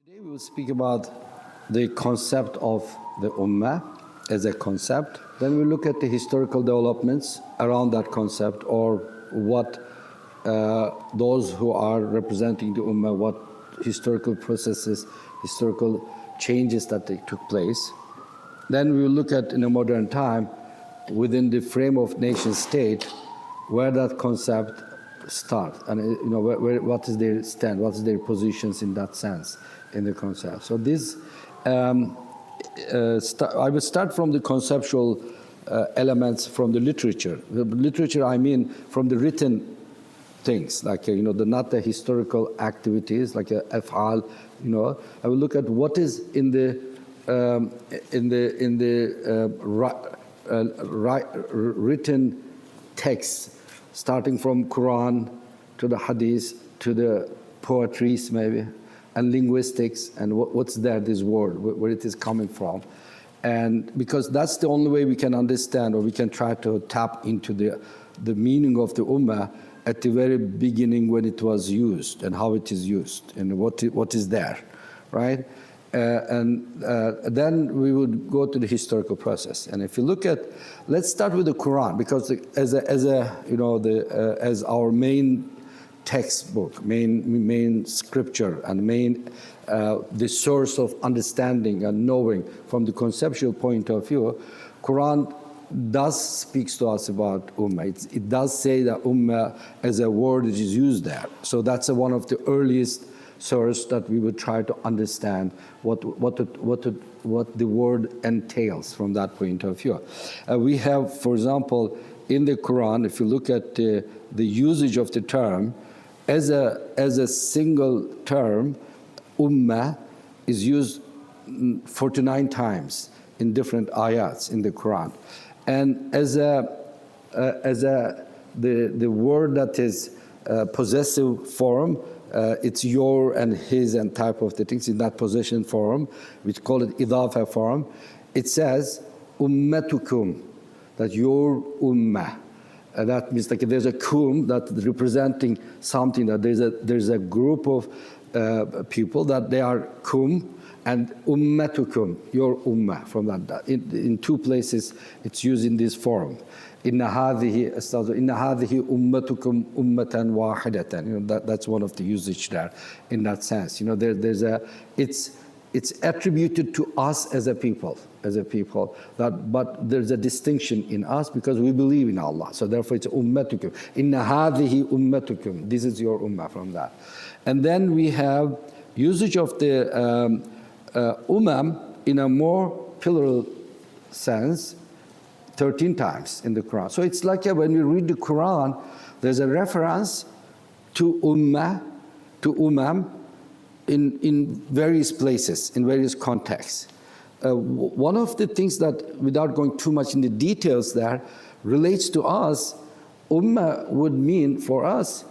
Today we will speak about the concept of the Ummah as a concept. Then we look at the historical developments around that concept, or what those who are representing the Ummah, what historical processes, historical changes that they took place. Then we will look at, in a modern time, within the frame of nation state, where that concept starts, and what is their stand, what is their positions in that sense, in the concept. So this, I will start from the conceptual elements from the literature. The literature, I mean, from the written things, like not the historical activities, like af'al. I will look at what is in the written text, starting from Qur'an to the hadith to the poetries maybe, and linguistics, and what's there, this word, where it is coming from. And because that's the only way we can understand, or we can try to tap into the meaning of the Ummah at the very beginning, when it was used and how it is used and what is there, right? Then we would go to the historical process. And if you look at, let's start with the Quran, because as our main textbook, main scripture, and the source of understanding and knowing from the conceptual point of view, Quran does speaks to us about Ummah. It does say that Ummah as a word is used there. So that's one of the earliest source that we would try to understand what the word entails from that point of view. We have, for example, in the Quran, if you look at the usage of the term as a single term, Ummah is used 49 times in different ayats in the Quran, and as the word that is possessive form. It's your and his and type of the things in that possession form. We call it idafa form. It says ummatukum, that your ummah. That means like there's a kum that representing something, that there's a group of people that they are kum, and ummatukum, your ummah. From that, in two places it's used in this form. Inna hadhihi ummatukum ummatan wahidatan. That's one of the usage there in that sense. It's attributed to us as a people, but there's a distinction in us because we believe in Allah. So therefore it's ummatukum. Inna hadhihi ummatukum. This is your ummah, from that. And then we have usage of the ummah in a more plural sense, 13 times in the Quran. So it's like when we read the Quran, there's a reference to ummah, to ummam, in various places, in various contexts. One of the things that, without going too much in the details there, relates to us, ummah would mean for us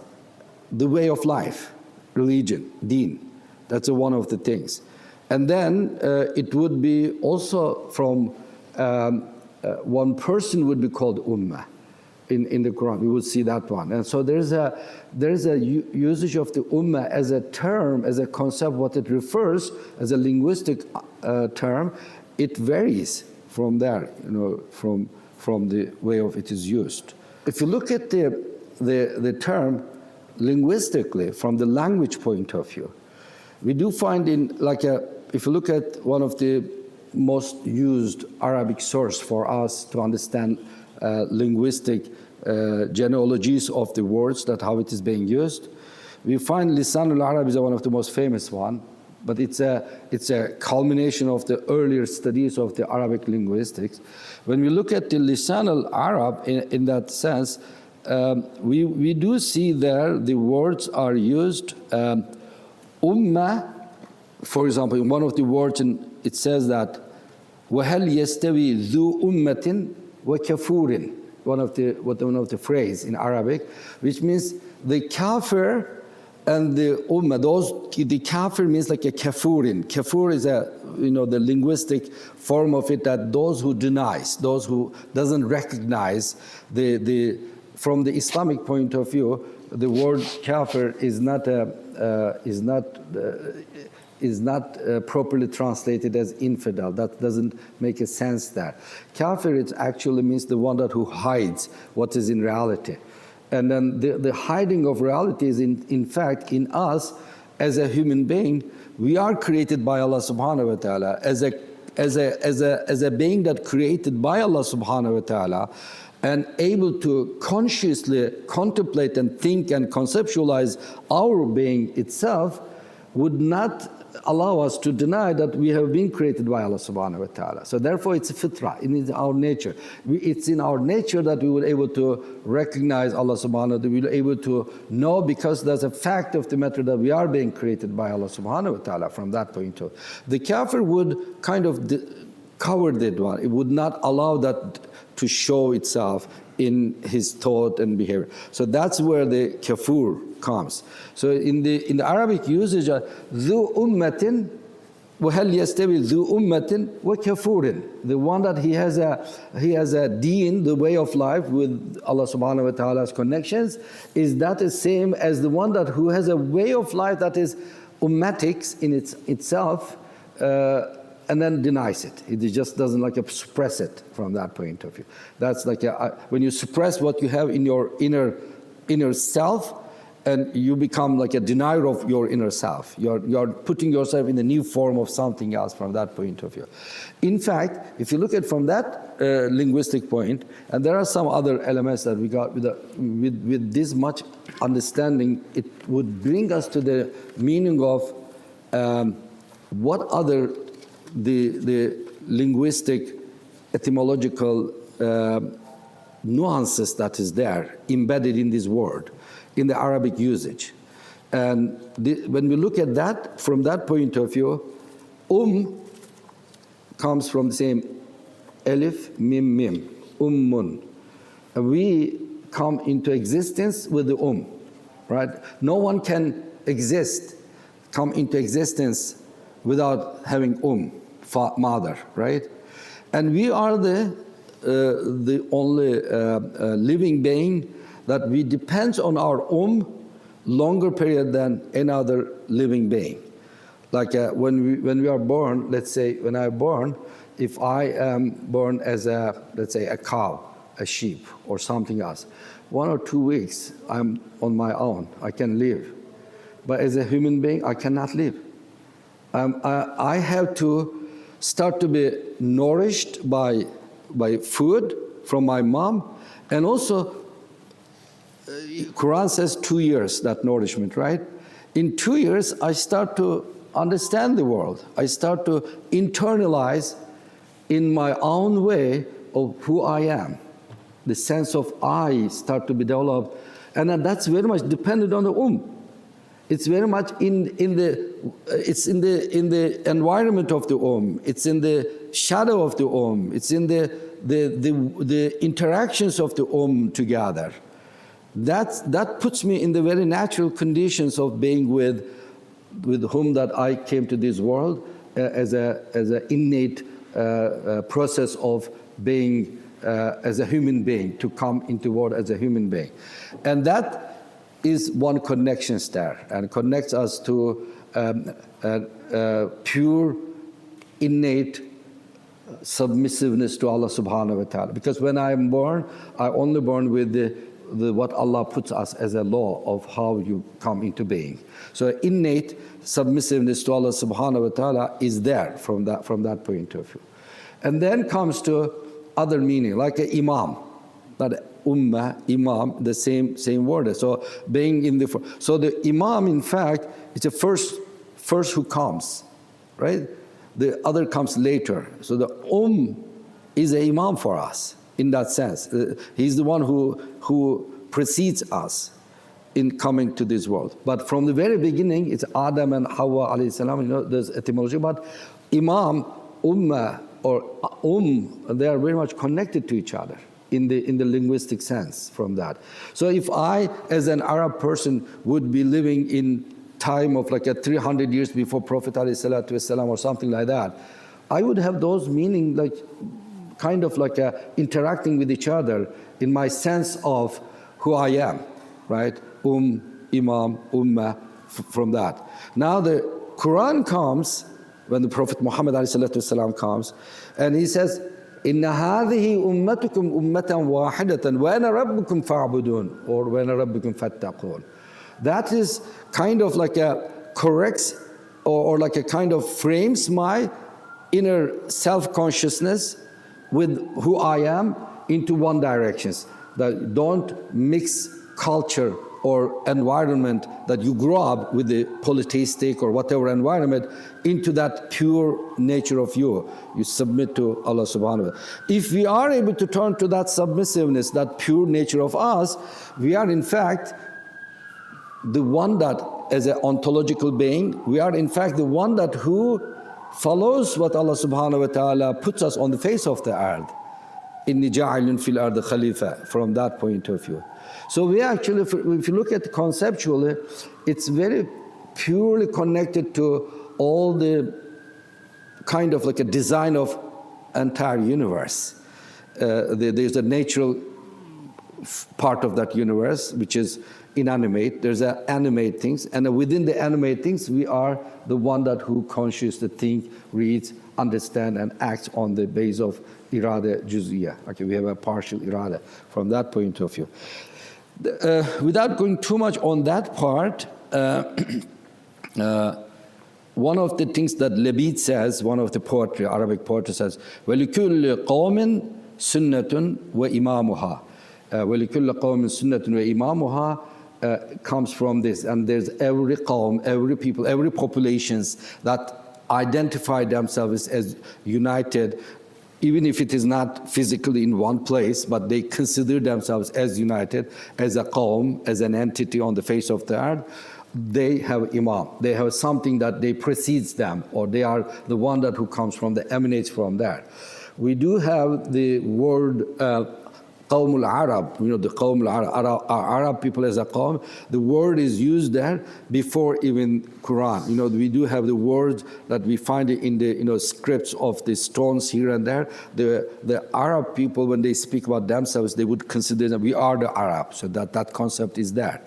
the way of life, religion, deen. That's one of the things. And then it would be also from one person would be called ummah in the Quran. We would see that one. And so there's a usage of the ummah as a term, as a concept, what it refers as a linguistic term. It varies from there, from the way of it is used. If you look at the term linguistically, from the language point of view, we do find if you look at one of the most used Arabic source for us to understand linguistic genealogies of the words, that how it is being used, we find Lisan al-Arab is one of the most famous one, but it's a culmination of the earlier studies of the Arabic linguistics. When we look at the Lisan al-Arab in that sense, we do see there the words are used. Ummah, for example, in one of the words, it says that وَهَلْ يَسْتَوِي ذُو أُمَّةٍ وَكَفُورٍ, one of the phrase in Arabic, which means the kafir and the ummah. The kafir means like a kafurin. Kafur is the linguistic form of it, that those who denies, those who doesn't recognize from the Islamic point of view, the word kafir is not properly translated as infidel. That doesn't make a sense there. Kafir, it actually means the one that who hides what is in reality. And then the hiding of reality is in fact in us as a human being. We are created by Allah subhanahu wa ta'ala as a being that created by Allah subhanahu wa ta'ala, and able to consciously contemplate and think and conceptualize our being itself would not allow us to deny that we have been created by Allah subhanahu wa ta'ala. So therefore it's a fitra, it is our nature. It's in our nature that we will be able to recognize Allah subhanahu wa ta'ala, we will be able to know, because there's a fact of the matter that we are being created by Allah subhanahu wa ta'ala from that point of view. The kafir would kind of cover that one. It would not allow that to show itself in his thought and behavior. So that's where the kafur comes. So in the Arabic usage, ذو أمة وهل يستوي ذو أمة وكفور. The one that he has a deen, the way of life with Allah subhanahu wa ta'ala's connections, is that the same as the one that who has a way of life that is ummatic in itself, and then denies it. It just doesn't suppress it from that point of view. That's like when you suppress what you have in your inner self, and you become like a denier of your inner self. You're putting yourself in a new form of something else from that point of view. In fact, if you look at from that linguistic point, and there are some other elements that we got with this much understanding, it would bring us to the meaning of what other the linguistic, etymological nuances that is there embedded in this word, in the Arabic usage. And when we look at that, from that point of view, comes from the same alif, mim, mim, ummun. And we come into existence with the right? No one can come into existence without having mother, right? And we are the only living being that we depend on our longer period than any other living being. Like when we are born, let's say when I'm born, if I am born as let's say a cow, a sheep, or something else, 1 or 2 weeks I'm on my own, I can live. But as a human being, I cannot live. I have to start to be nourished by food from my mom, and also Qur'an says 2 years, that nourishment, right? In 2 years, I start to understand the world. I start to internalize in my own way of who I am. The sense of I start to be developed, and that's very much dependent on the It's very much in the environment of the It's in the shadow of the It's in the interactions of the together. That puts me in the very natural conditions of being with whom that I came to this world as an innate process of being as a human being, to come into the world as a human being. And that is one connection there, and connects us to pure, innate submissiveness to Allah subhanahu wa ta'ala. Because when I am born, I only born with the what Allah puts us as a law of how you come into being. So innate submissiveness to Allah subhanahu wa ta'ala is there from that point of view. And then comes to other meaning, like an imam, that Umma, imam, the same word. So being in so the imam, in fact, is the first who comes, right? The other comes later. So the is an imam for us in that sense. He's the one who precedes us in coming to this world. But from the very beginning, it's Adam and Hawa alayhi salam. There's etymology, but imam, umma, or they are very much connected to each other in the linguistic sense from that. So if I, as an Arab person, would be living in time of like 300 years before Prophet ﷺ or something like that, I would have those meaning like kind of like interacting with each other in my sense of who I am, right? imam, umma, from that. Now the Quran comes, when the Prophet Muhammad ﷺ comes, and he says, Inna hadhihi ummatukum ummatan wahidatan wa ana rabbukum fa'budun, or wa ana rabbukum fattaqun. That is kind of like a corrects or like a kind of frames my inner self-consciousness with who I am into one direction. That don't mix culture or environment that you grow up with the polytheistic or whatever environment into that pure nature of you. You submit to Allah subhanahu wa ta'ala. If we are able to turn to that submissiveness, that pure nature of us, we are in fact the one that, as an ontological being, we are in fact the one that who follows what Allah subhanahu wa ta'ala puts us on the face of the earth. Inni ja'ilun fil ardi khalifa, from that point of view. So we actually, if you look at it conceptually, it's very purely connected to all the kind of like a design of entire universe. There's a natural part of that universe which is inanimate. There's animate things, and within the animate things, we are the one that who consciously think, reads, understand, and acts on the base of irada juz'iyya. Okay, we have a partial irada from that point of view. Without going too much on that part, one of the things that Labid says, one of the poetry, Arabic poetry says, وَلِكُلِّ قَوْمٍ سُنَّةٌ وَإِمَامُهَا. وَلِكُلِّ قَوْمٍ سُنَّةٌ وَإِمَامُهَا comes from this. And there's every qawm, every people, every populations that identify themselves as united, even if it is not physically in one place, but they consider themselves as united, as a qawm, as an entity on the face of the earth. They have imam. They have something that they precedes them, or they are the one that who comes from, the emanates from there. We do have the word Qawmul Arab, you know, the Qawmul Arab people as a Qawm, the word is used there before even Quran. You know, we do have the words that we find in the, you know, scripts of the stones here and there. The Arab people, when they speak about themselves, they would consider that we are the Arab. So that concept is there.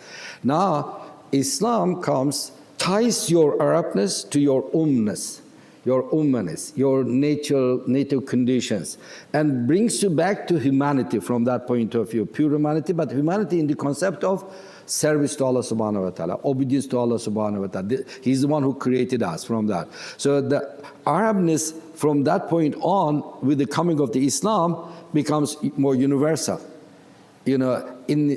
Now, Islam comes, ties your Arabness to your umness, your ummaness, your native conditions, and brings you back to humanity from that point of view, pure humanity, but humanity in the concept of service to Allah subhanahu wa ta'ala, obedience to Allah subhanahu wa ta'ala. He's the one who created us from that. So the Arabness from that point on, with the coming of the Islam, becomes more universal. You know, inna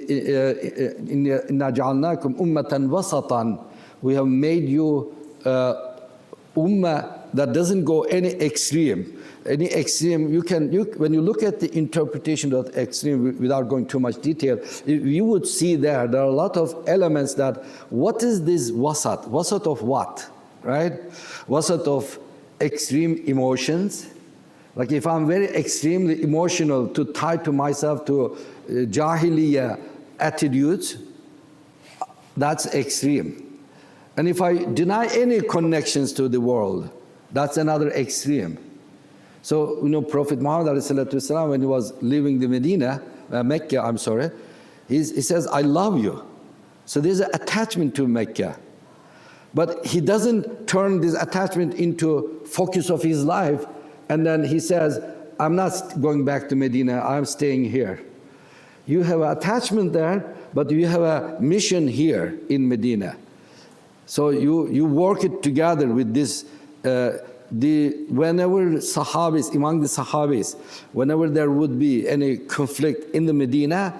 ja'alnakum ummatan wasatan. We have made you ummah that doesn't go any extreme. Any extreme, when you look at the interpretation of extreme, without going too much detail, you would see there are a lot of elements that, what is this wasat? Wasat of what, right? Wasat of extreme emotions. Like if I'm very extremely emotional to tie to myself to jahiliya attitudes, that's extreme. And if I deny any connections to the world, that's another extreme. So, you know, Prophet Muhammad ﷺ, when he was leaving the Medina, Mecca, I'm sorry, he says, I love you. So there's an attachment to Mecca. But he doesn't turn this attachment into focus of his life, and then he says, I'm not going back to Medina, I'm staying here. You have an attachment there, but you have a mission here in Medina. So you work it together with this. Whenever Sahabis, among the Sahabis, whenever there would be any conflict in the Medina,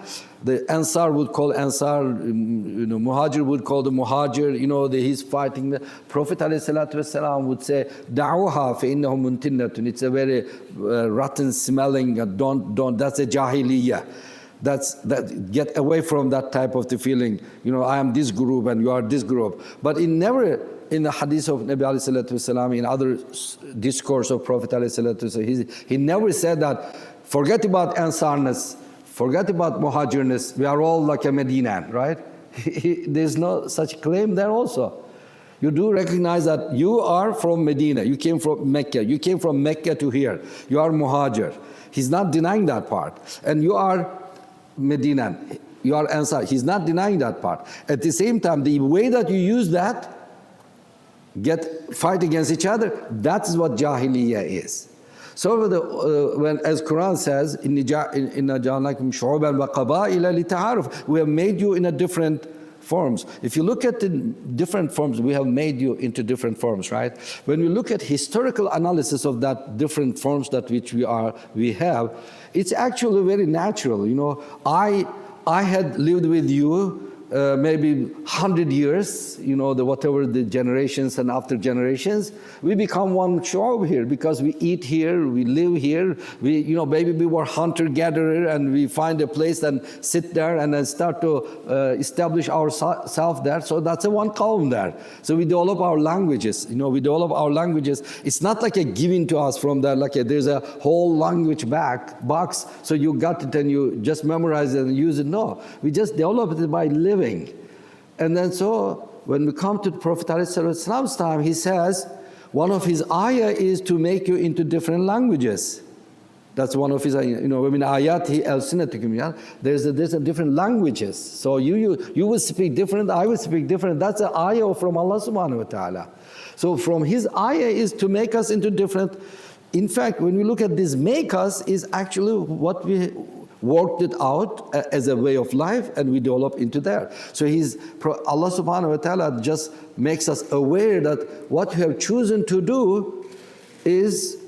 the Ansar would call Ansar, you know, Muhajir would call the Muhajir, you know, he's fighting. The Prophet ﷺ would say, Da'uha فَإِنَّهُ مُنْتِنَّةٌ. It's a very rotten smelling, that's a jahiliyyah. Get away from that type of the feeling, you know, I am this group and you are this group. But in the hadith of Nabi ﷺ, in other discourse of Prophet ﷺ, he never said that, forget about Ansarness, forget about Muhajirness, we are all like a Medinan, right? There's no such claim there also. You do recognize that you are from Medina, you came from Mecca, you came from Mecca to here, you are Muhajir. He's not denying that part. And you are Medinan. you are Ansar. He's not denying that part. At the same time, the way that you use that, fight against each other, that's what Jahiliyyah is. So when, as Quran says, "Inna ja'alnakum shu'uban wa qaba'ila lita'aruf," we have made you in a different forms. If you look at the different forms, we have made you into different forms, right? When we look at historical analysis of that different forms that which we have, it's actually very natural. You know, I had lived with you maybe 100 years, you know, whatever the generations and after generations, we become one shu'ub here because we eat here, we live here, maybe we were hunter-gatherer and we find a place and sit there and then start to establish ourselves there. So that's a one column there. So we develop our languages, It's not like a given to us from there, like there's a whole language box, so you got it and you just memorize it and use it. No, we just develop it by living. And then so when we come to the Prophet ﷺ's time, he says one of his ayah is to make you into different languages. That's one of his, min ayati alsinatikum. There's a different languages. So you will speak different, I will speak different. That's an ayah from Allah subhanahu wa ta'ala. So from his ayah is to make us into different. In fact, when we look at this make us is actually what we worked it out as a way of life and we develop into there. So Allah subhanahu wa ta'ala just makes us aware that what you have chosen to do is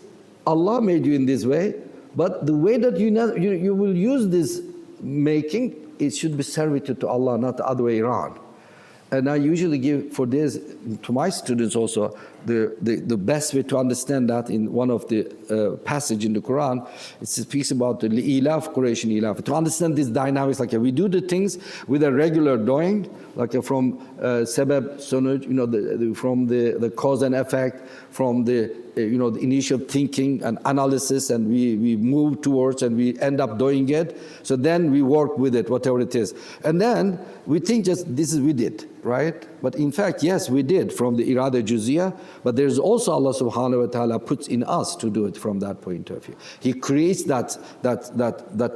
Allah made you in this way, but the way that you will use this making, it should be servitude to Allah, not the other way around. And I usually give for this to my students also the best way to understand that in one of the passage in the Quran. It speaks about the li'ilaf, Quraysh ilaf. To understand these dynamics, like we do the things with a regular doing, like from sebab, sunuj, from the cause and effect, from the the initial thinking and analysis, and we move towards and we end up doing it. So then we work with it, whatever it is. And then we think just we did, right? But in fact, yes, we did from the irada juziyah, but there's also Allah subhanahu wa ta'ala puts in us to do it from that point of view. He creates that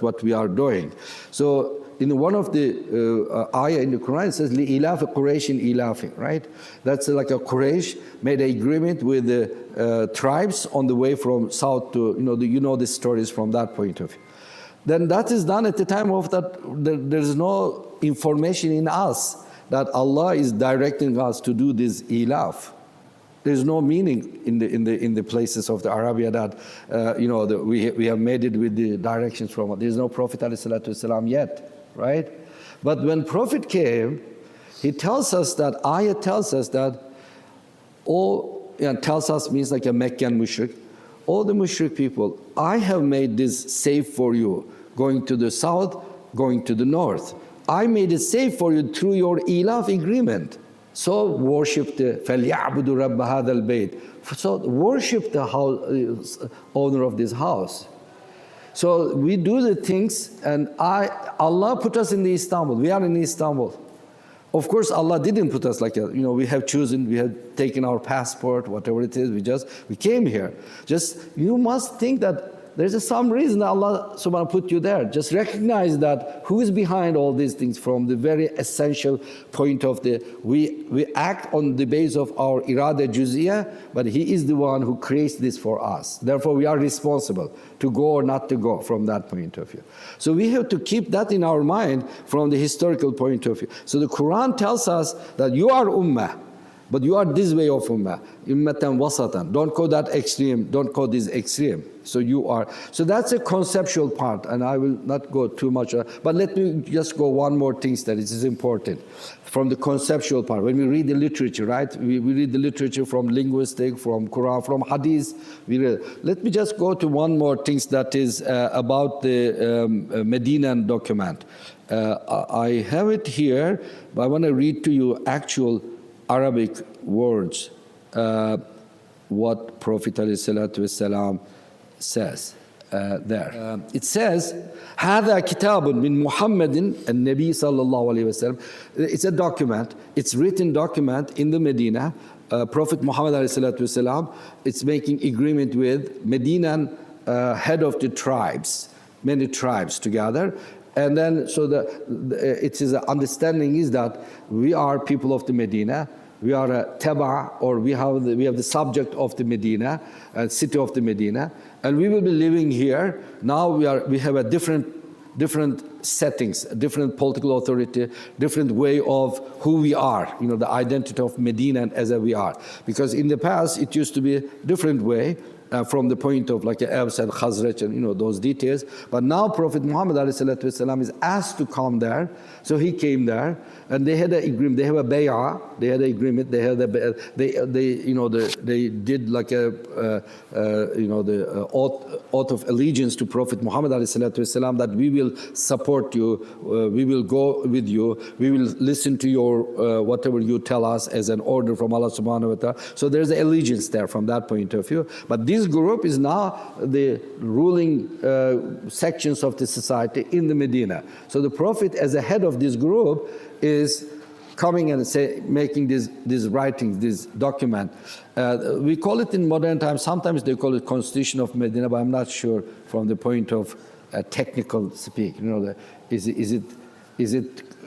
what we are doing. So in one of the ayah in the Quran, it says, لِإِلَافِ قُرَيْشٍ إِلَافٍ, right? That's like a Quraysh made an agreement with the tribes on the way from south to, the stories from that point of view. Then that is done at the time of that, there is no information in us that Allah is directing us to do this ilaf. There's no meaning in the places of the Arabia that we have made it with the directions from it. There's no Prophet ﷺ yet, right? But when Prophet came, he tells us that ayah tells us that tells us means like a Meccan mushrik. All the mushrik people, I have made this safe for you, going to the south, going to the north. I made it safe for you through your ilaf agreement. So worship the فَلْيَعْبُدُوا رَبَّ هَذَا الْبَيْتِ. So worship the house, owner of this house. So we do the things, and Allah put us in the Istanbul. We are in Istanbul. Of course, Allah didn't put us like we have chosen, we have taken our passport, whatever it is, we came here. Just, you must think that there's some reason Allah subhanahu put you there. Just recognize that who is behind all these things from the very essential point of we act on the base of our irada juziyah, but He is the one who creates this for us. Therefore, we are responsible to go or not to go from that point of view. So we have to keep that in our mind from the historical point of view. So the Quran tells us that you are ummah, but you are this way of ummah, ummatan wasatan. Don't go that extreme, don't go this extreme. So you are. So that's a conceptual part, and I will not go too much. But let me just go one more thing that is important from the conceptual part. When we read the literature, right? We read the literature from linguistic, from Qur'an, from hadith. Let me just go to one more thing that is about the Medina document. I have it here, but I want to read to you actual Arabic words, what Prophet ﷺ says there. It says, هذا كتاب من محمد النبي صلى الله عليه وسلم. It's a document, it's written document in the Medina. Prophet Muhammad ﷺ, it's making agreement with Medinan head of the tribes, many tribes together. And then, so it is a understanding is that we are people of the Medina. We are a taba, or we have the subject of the Medina, city of the Medina, and we will be living here. Now we have a different settings, different political authority, different way of who we are, the identity of Medina and as we are. Because in the past, it used to be a different way from the point of like Aws and Khazraj and those details. But now Prophet Muhammad ﷺ is asked to come there. So he came there, and they had an agreement. They have a bay'ah. They had an agreement. They had they did like the oath of allegiance to Prophet Muhammad ﷺ that we will support you, we will go with you, we will listen to your whatever you tell us as an order from Allah Subhanahu wa Taala. So there's an allegiance there from that point of view. But this group is now the ruling sections of the society in the Medina. So the Prophet, as a head of this group, is coming and making these writings, this document. We call it in modern times, sometimes they call it Constitution of Medina, but I'm not sure from the point of technical speak. Is it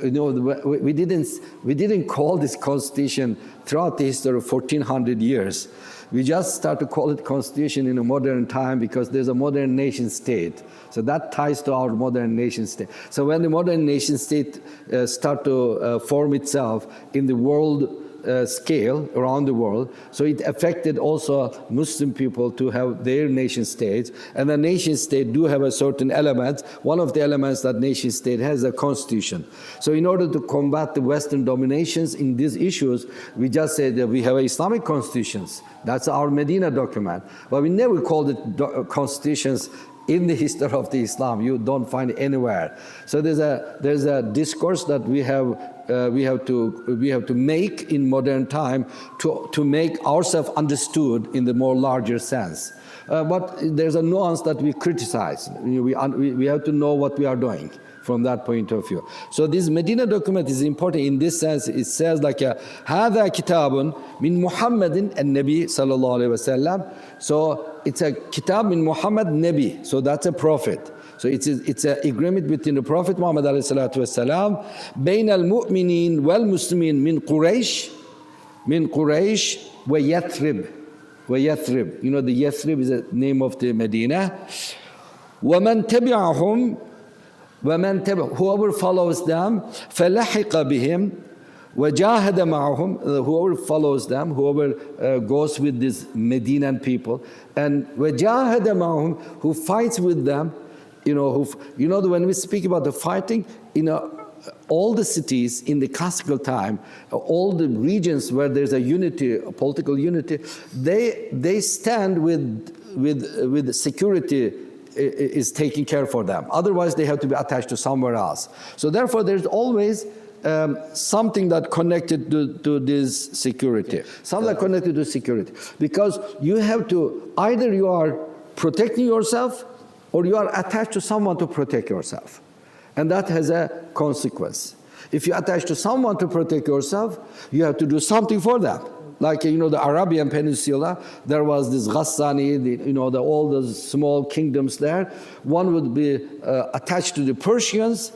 we didn't call this constitution throughout the history of 1400 years. We just start to call it constitution in a modern time because there's a modern nation state. So that ties to our modern nation state. So when the modern nation state start to form itself in the world scale around the world, so it affected also Muslim people to have their nation states, and the nation state do have a certain element. One of the elements that nation state has a constitution. So in order to combat the Western dominations in these issues, we just say that we have Islamic constitutions. That's our Medina document, but we never called it constitutions in the history of the Islam. You don't find it anywhere. So there's a discourse that we have to make in modern time to make ourselves understood in the more larger sense. But there's a nuance that we criticize. We have to know what we are doing from that point of view. So this Medina document is important in this sense. It says like هذا كتاب من محمد النبي صلى الله عليه وسلم. So it's a kitab min Muhammad Nabi. So that's a prophet. So it's an agreement between the Prophet Muhammad عليه الصلاة والسلام بين المؤمنين والمسلمين من قريش ويثرب. The Yathrib is the name of the Medina. ومن تبعهم whoever follows them فلحق بهم وجاهد معهم, whoever follows them, whoever goes with these Medinan people, and وجاهد معهم, who fights with them, when we speak about the fighting, all the cities in the classical time, all the regions where there's a unity, a political unity, they stand with security is taking care for them. Otherwise, they have to be attached to somewhere else. So therefore, there's always something that connected to this security. Something connected to security. Because you have to, either you are protecting yourself or you are attached to someone to protect yourself. And that has a consequence. If you attach to someone to protect yourself, you have to do something for them. Like, the Arabian Peninsula, there was this Ghassani, all the small kingdoms there. One would be attached to the Persians.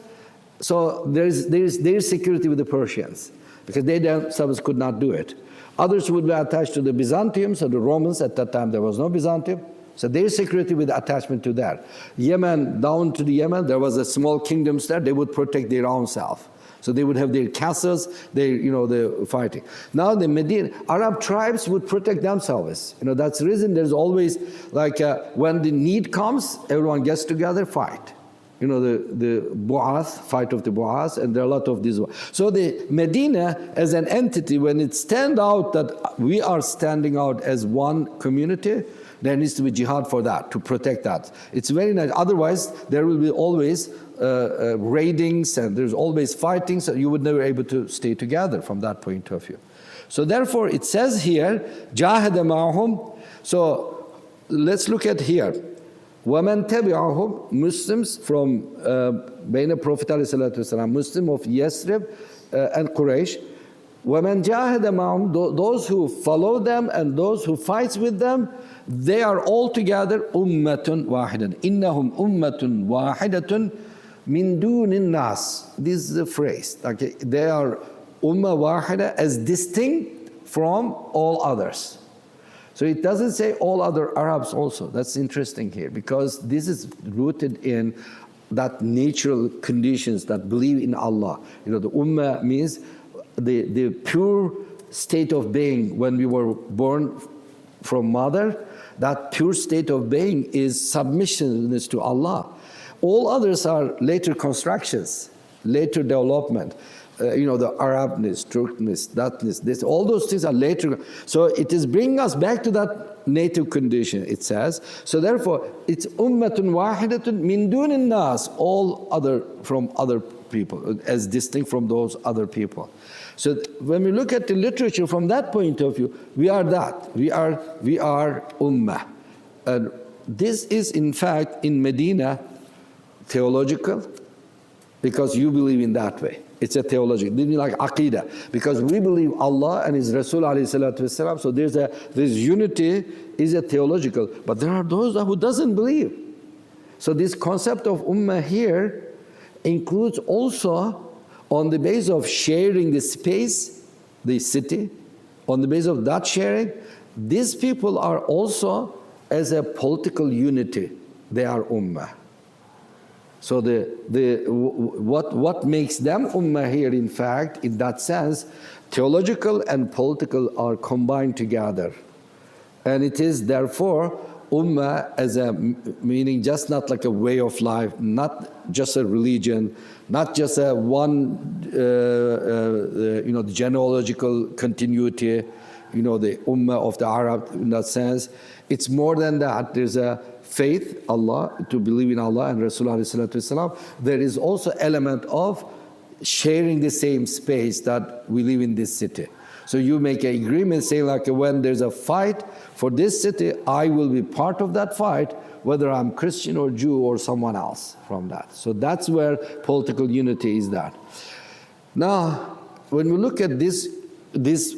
So there's security with the Persians, because they themselves could not do it. Others would be attached to the Byzantiums or the Romans. At that time, there was no Byzantium. So there's security with attachment to that. Yemen, down to the Yemen, there was a small kingdoms there. They would protect their own self. So they would have their castles, the fighting. Now the Medina, Arab tribes would protect themselves. That's the reason there's always, like when the need comes, everyone gets together, fight. The Bu'ath, fight of the Bu'ath, and there are a lot of these. So the Medina as an entity, when it stands out that we are standing out as one community, there needs to be jihad for that, to protect that. It's very nice. Otherwise, there will be always raidings, and there's always fighting, so you would never be able to stay together from that point of view. So therefore, it says here, جَاهَدَ مَعَهُمْ. So let's look at here. وَمَنْ تَبِعَهُمْ, Muslims from Bayna Prophet ﷺ, Muslim of Yathrib and Quraysh. وَمَنْ جَاهَدَ مَعَهُمْ, those who follow them and those who fight with them, they are all together ummatun wahidan. Innahum ummatun wahidatun min dunin nas. This is the phrase. Okay, they are ummah wahida as distinct from all others. So it doesn't say all other Arabs also. That's interesting here, because this is rooted in that natural conditions that believe in Allah. You know, the ummah means the pure state of being when we were born from mother. That pure state of being is submissions to Allah. All others are later constructions, later development. You know, the Arabness, Turkness, thatness, this, all those things are later. So it is bringing us back to that native condition, it says. So therefore, it's ummatun wahidatun min dunin nas, all other, from other people, as distinct from those other people. So when we look at the literature from that point of view, we are that. We are ummah. And this is, in fact, in Medina, theological, because you believe in that way. It's a theological, like aqidah, because we believe Allah and His Rasul alayhi salatu wasalam. So there's unity is a theological, but there are those who doesn't believe. So this concept of ummah here includes also on the basis of sharing the space, the city, on the basis of that sharing, these people are also as a political unity, they are ummah. So what makes them ummah here, in fact, in that sense, theological and political are combined together. And it is therefore ummah as a meaning just not like a way of life, not just a religion, not just a one, the genealogical continuity, the ummah of the Arab in that sense. It's more than that. There's a faith, Allah, to believe in Allah and Rasulullah sallallahu alaihi wasallam. There is also element of sharing the same space that we live in this city. So you make an agreement saying like when there's a fight for this city, I will be part of that fight, whether I'm Christian or Jew or someone else from that. So that's where political unity is that. Now, when we look at this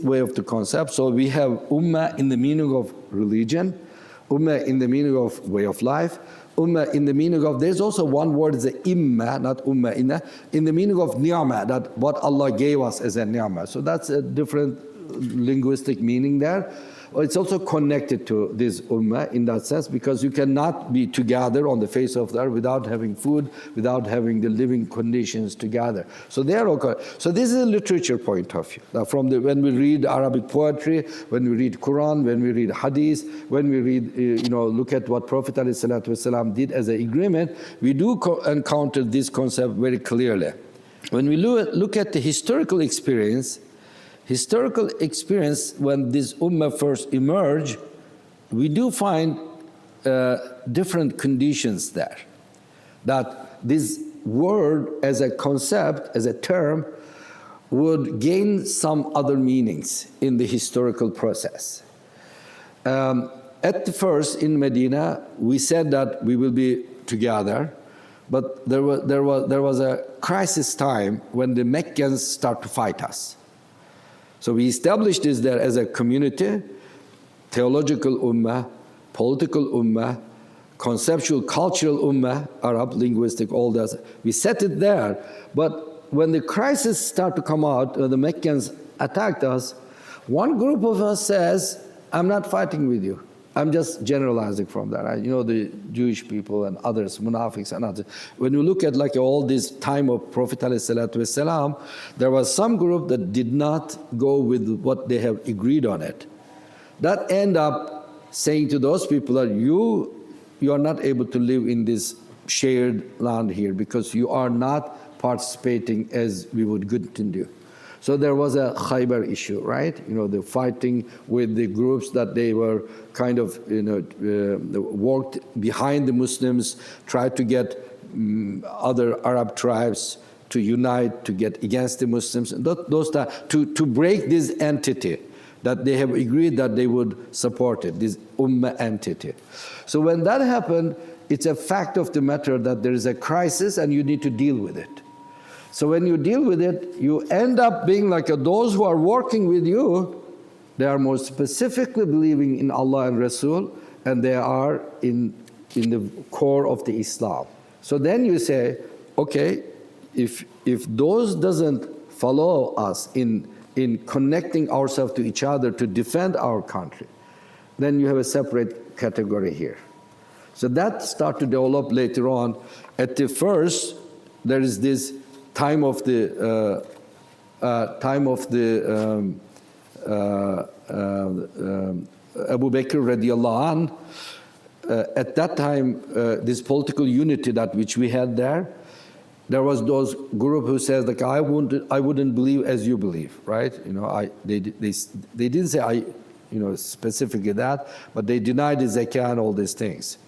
way of the concept, so we have ummah in the meaning of religion, ummah in the meaning of way of life, ummah in the meaning of, there's also one word is imma, not ummah, in the meaning of ni'mah, that what Allah gave us as a ni'mah. So that's a different linguistic meaning there. It's also connected to this ummah in that sense, because you cannot be together on the face of the earth without having food, without having the living conditions together. So they are all. So this is a literature point of view. Now when we read Arabic poetry, when we read Qur'an, when we read hadith, when we read, look at what Prophet ﷺ did as an agreement, we do encounter this concept very clearly. When we look at the historical experience when this ummah first emerged, we do find different conditions there. That this word as a concept, as a term, would gain some other meanings in the historical process. At the first in Medina, we said that we will be together, but there was a crisis time when the Meccans start to fight us. So we established this there as a community, theological ummah, political ummah, conceptual, cultural ummah, Arab, linguistic, all that. We set it there. But when the crisis started to come out, when the Meccans attacked us, one group of us says, I'm not fighting with you. I'm just generalizing from that. The Jewish people and others, munafiqs and others. When you look at like all this time of Prophet ﷺ, there was some group that did not go with what they have agreed on it. That end up saying to those people that you are not able to live in this shared land here because you are not participating as we would continue. So there was a Khaybar issue, right? The fighting with the groups that they were kind of, worked behind the Muslims, tried to get other Arab tribes to unite, to get against the Muslims, and to break this entity that they have agreed that they would support it, this Ummah entity. So when that happened, it's a fact of the matter that there is a crisis and you need to deal with it. So when you deal with it, you end up being like those who are working with you, they are more specifically believing in Allah and Rasul, and they are in the core of the Islam. So then you say, okay, if those doesn't follow us in connecting ourselves to each other to defend our country, then you have a separate category here. So that start to develop later on. At the first, there is this time of the Abu Bakr radiallahu anh. At that time, this political unity that which we had there was those group who says like I wouldn't believe as you believe, right? You know, they didn't say specifically that, but they denied the zakah and all these things.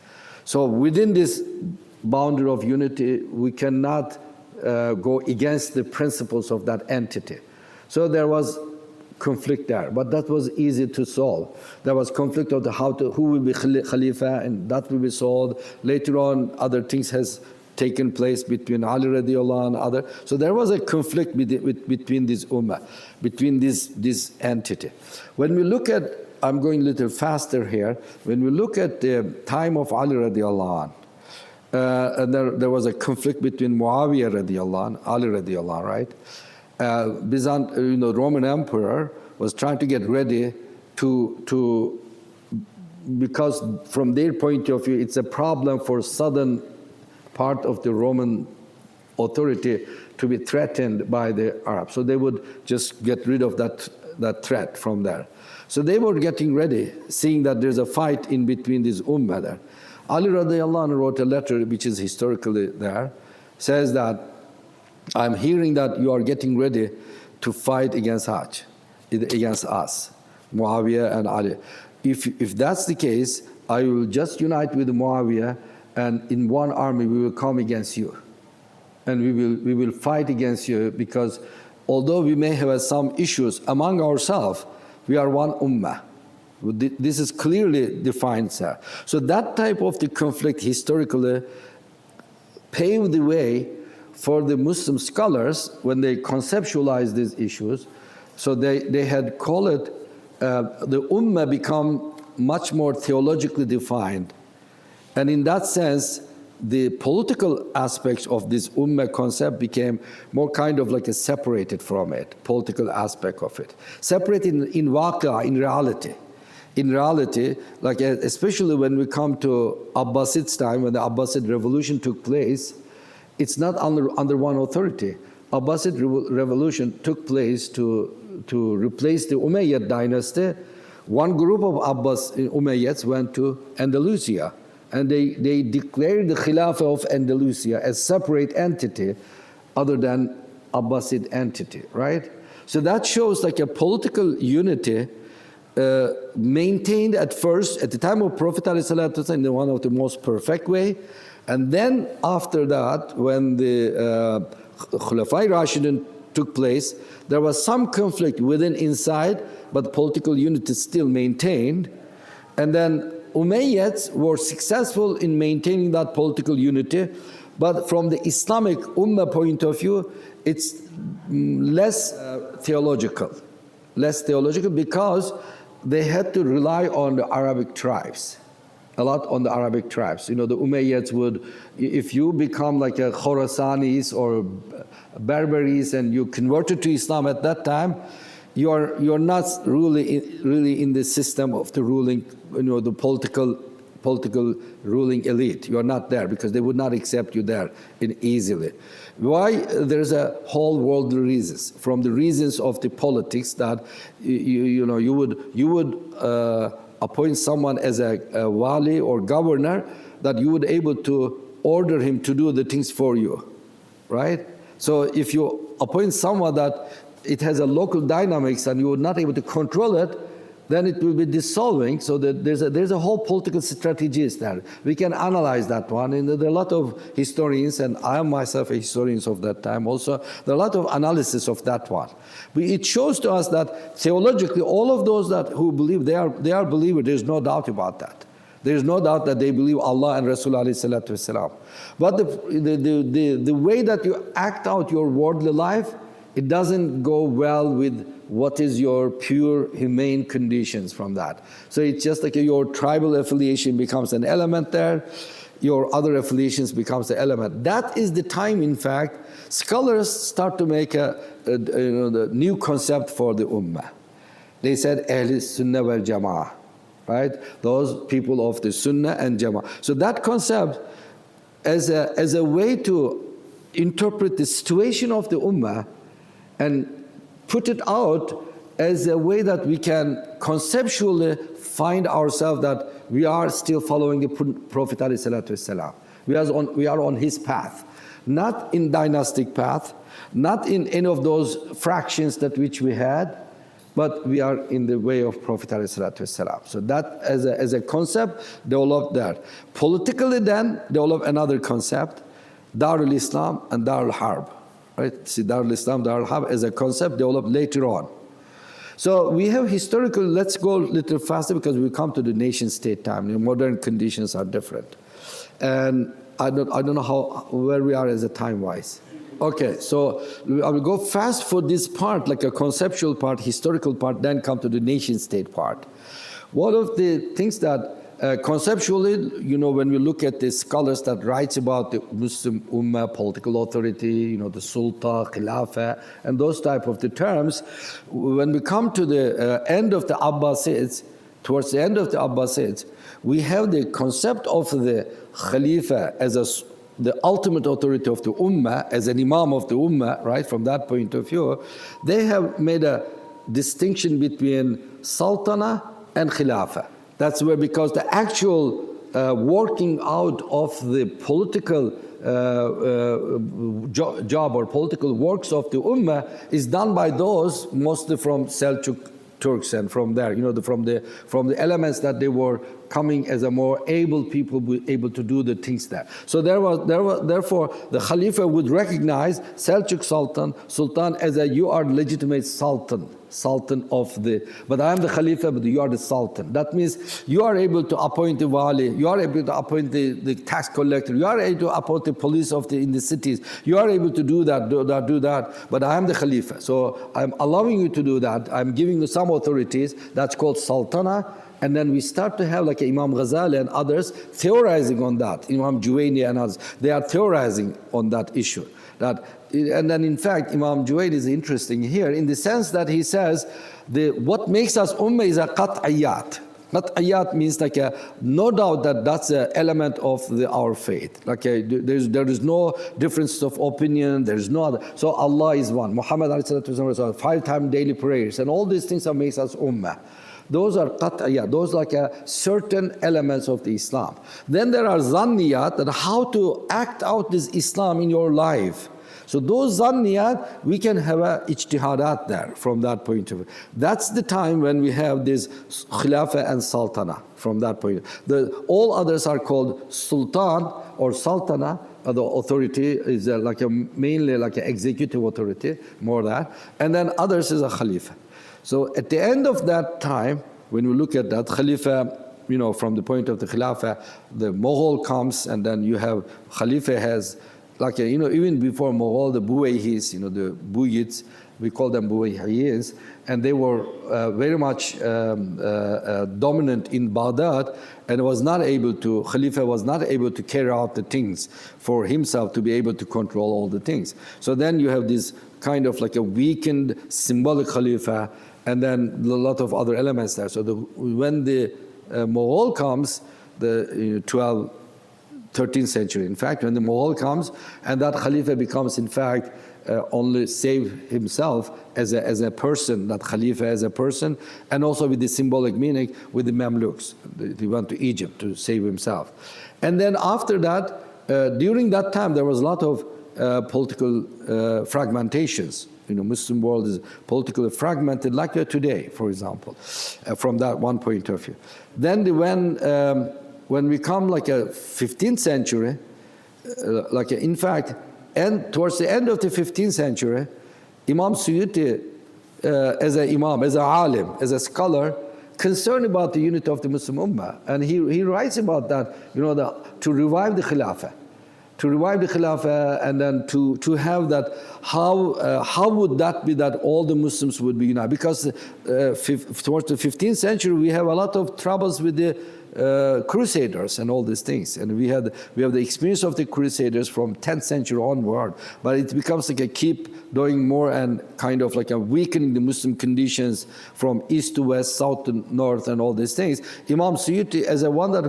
So within this boundary of unity, we cannot go against the principles of that entity. So there was conflict there, but that was easy to solve. There was conflict of who will be Khalifa, and that will be solved. Later on, other things has taken place between Ali radiallahu anh and other. So there was a conflict between this ummah, between this entity. When we look at, I'm going a little faster here, when we look at the time of Ali radiallahu anh, and there was a conflict between Muawiyah radiallahu anh, Ali radiallahu anh, right? Roman emperor was trying to get ready to because from their point of view, it's a problem for southern part of the Roman authority to be threatened by the Arabs. So they would just get rid of that threat from there. So they were getting ready, seeing that there's a fight in between this ummah there. Ali radiallahu anh wrote a letter, which is historically there, says that, I'm hearing that you are getting ready to fight against Hajj, against us, Muawiyah and Ali. If that's the case, I will just unite with Muawiyah, and in one army we will come against you. And we will fight against you, because although we may have some issues among ourselves, we are one ummah. This is clearly defined, sir. So that type of the conflict historically paved the way for the Muslim scholars when they conceptualized these issues. So they had called it, the ummah become much more theologically defined. And in that sense, the political aspects of this ummah concept became more kind of like a separated from it, political aspect of it. Separated in waqia, in reality. In reality, like especially when we come to Abbasid's time, when the Abbasid revolution took place, it's not under one authority. Abbasid revolution took place to replace the Umayyad dynasty. One group of Umayyads went to Andalusia, and they declared the Khilafah of Andalusia as separate entity other than Abbasid entity, right? So that shows like a political unity maintained at first, at the time of Prophet ﷺ, in one of the most perfect way. And then after that, when the Khulafai Rashidun took place, there was some conflict inside, but political unity still maintained. And then Umayyads were successful in maintaining that political unity, but from the Islamic Ummah point of view, it's less theological because they had to rely on the Arabic tribes. A lot on the Arabic tribes. You know, the Umayyads would, if you become like a Khorasanis or Berberis and you converted to Islam at that time, you're not really in the system of the ruling, the political ruling elite. You're not there because they would not accept you there easily. Why? There's a whole world of reasons. From the reasons of the politics that you would appoint someone as a wali or governor, that you would able to order him to do the things for you, right? So if you appoint someone that it has a local dynamics and you're not able to control it, then it will be dissolving. So that there's a whole political strategies there. We can analyze that one, and there are a lot of historians, and I am myself a historian of that time also. There are a lot of analysis of that one. But it shows to us that theologically, all of those who believe, they are believers. There's no doubt about that. There's no doubt that they believe Allah and Rasul alayhi salatu wasalam. But the way that you act out your worldly life, it doesn't go well with what is your pure humane conditions from that. So it's just like your tribal affiliation becomes an element there. your other affiliations becomes the element. That is the time, in fact, scholars start to make the new concept for the Ummah. They said, Ahl Sunnah wal Jama'ah, right? Those people of the Sunnah and Jama'ah. So that concept, as a way to interpret the situation of the Ummah and put it out as a way that we can conceptually find ourselves that we are still following the Prophet ﷺ. We are on his path, not in dynastic path, not in any of those fractions that which we had, but we are in the way of Prophet ﷺ. So that as a concept developed there. Politically then developed another concept, Darul Islam and Darul Harb. Right? See, Darul Islam, Darul Harb as a concept developed later on. So we have historical, let's go a little faster because we come to the nation state time. The modern conditions are different. And I don't know where we are as a time-wise. Okay, so I will go fast for this part, like a conceptual part, historical part, then come to the nation state part. One of the things that conceptually, when we look at the scholars that writes about the Muslim Ummah, political authority, the Sultan, Khilafah, and those type of the terms, when we come to the end of the Abbasids, towards the end of the Abbasids, we have the concept of the Khalifa as the ultimate authority of the Ummah, as an imam of the Ummah, right, from that point of view. They have made a distinction between Sultana and Khilafah. That's where, because the actual working out of the political job or political works of the Ummah is done by those mostly from Seljuk Turks and from there, from the elements that they were coming as a more able people, able to do the things there. So therefore the Khalifa would recognize Seljuk Sultan as you are legitimate Sultan of but I am the Khalifa, but you are the Sultan. That means you are able to appoint the Wali, you are able to appoint the tax collector, you are able to appoint the police in the cities, you are able to do that, but I am the Khalifa. So I'm allowing you to do that, I'm giving you some authorities, that's called Sultana. And then we start to have like Imam Ghazali and others theorizing on that, Imam Juwayni and others, they are theorizing on that issue. And then in fact, Imam Juwayni is interesting here in the sense that he says, what makes us Ummah is a qat'iyat. Qat'iyat means no doubt that's an element of our faith. There is no difference of opinion, there is no other. So Allah is one. Muhammad ﷺ 5 times daily prayers, and all these things that makes us Ummah. Those are qat'iyat, those certain elements of the Islam. Then there are zanniyat, that how to act out this Islam in your life. So those zanniyat, we can have a ijtihadat there from that point of view. That's the time when we have this khilafah and sultana from that point. All others are called sultan or sultana. The authority is mainly like an executive authority, more that. And then others is a khalifa. So at the end of that time, when we look at that Khalifa, from the point of the Khilafah, the Mughal comes, and then you have Khalifa has, even before Mughal, the Buwayhis, the Buyids, we call them Buwayhis, and they were very much dominant in Baghdad, and Khalifa was not able to carry out the things for himself to be able to control all the things. So then you have this kind of like a weakened symbolic Khalifa, and then a lot of other elements there. So when the Mughal comes, the 12th, 13th century, in fact, when the Mughal comes, and that Khalifa becomes, in fact, only save himself as a person, that Khalifa as a person, and also with the symbolic meaning with the Mamluks. He went to Egypt to save himself. And then after that, during that time, there was a lot of political fragmentations. Muslim world is politically fragmented like today, for example, from that one point of view. Then when we come like a 15th century, in fact, and towards the end of the 15th century, Imam Suyuti, as an imam, as an alim, as a scholar, concerned about the unity of the Muslim Ummah, and he writes about that, to revive the Khilafah. To revive the Khilafah, and then to have that, how would that be that all the Muslims would be united? Because towards the 15th century, we have a lot of troubles with the crusaders and all these things. And we have the experience of the crusaders from 10th century onward, but it becomes like a keep doing more and kind of like a weakening the Muslim conditions from east to west, south to north, and all these things. Imam Suyuti, as a one that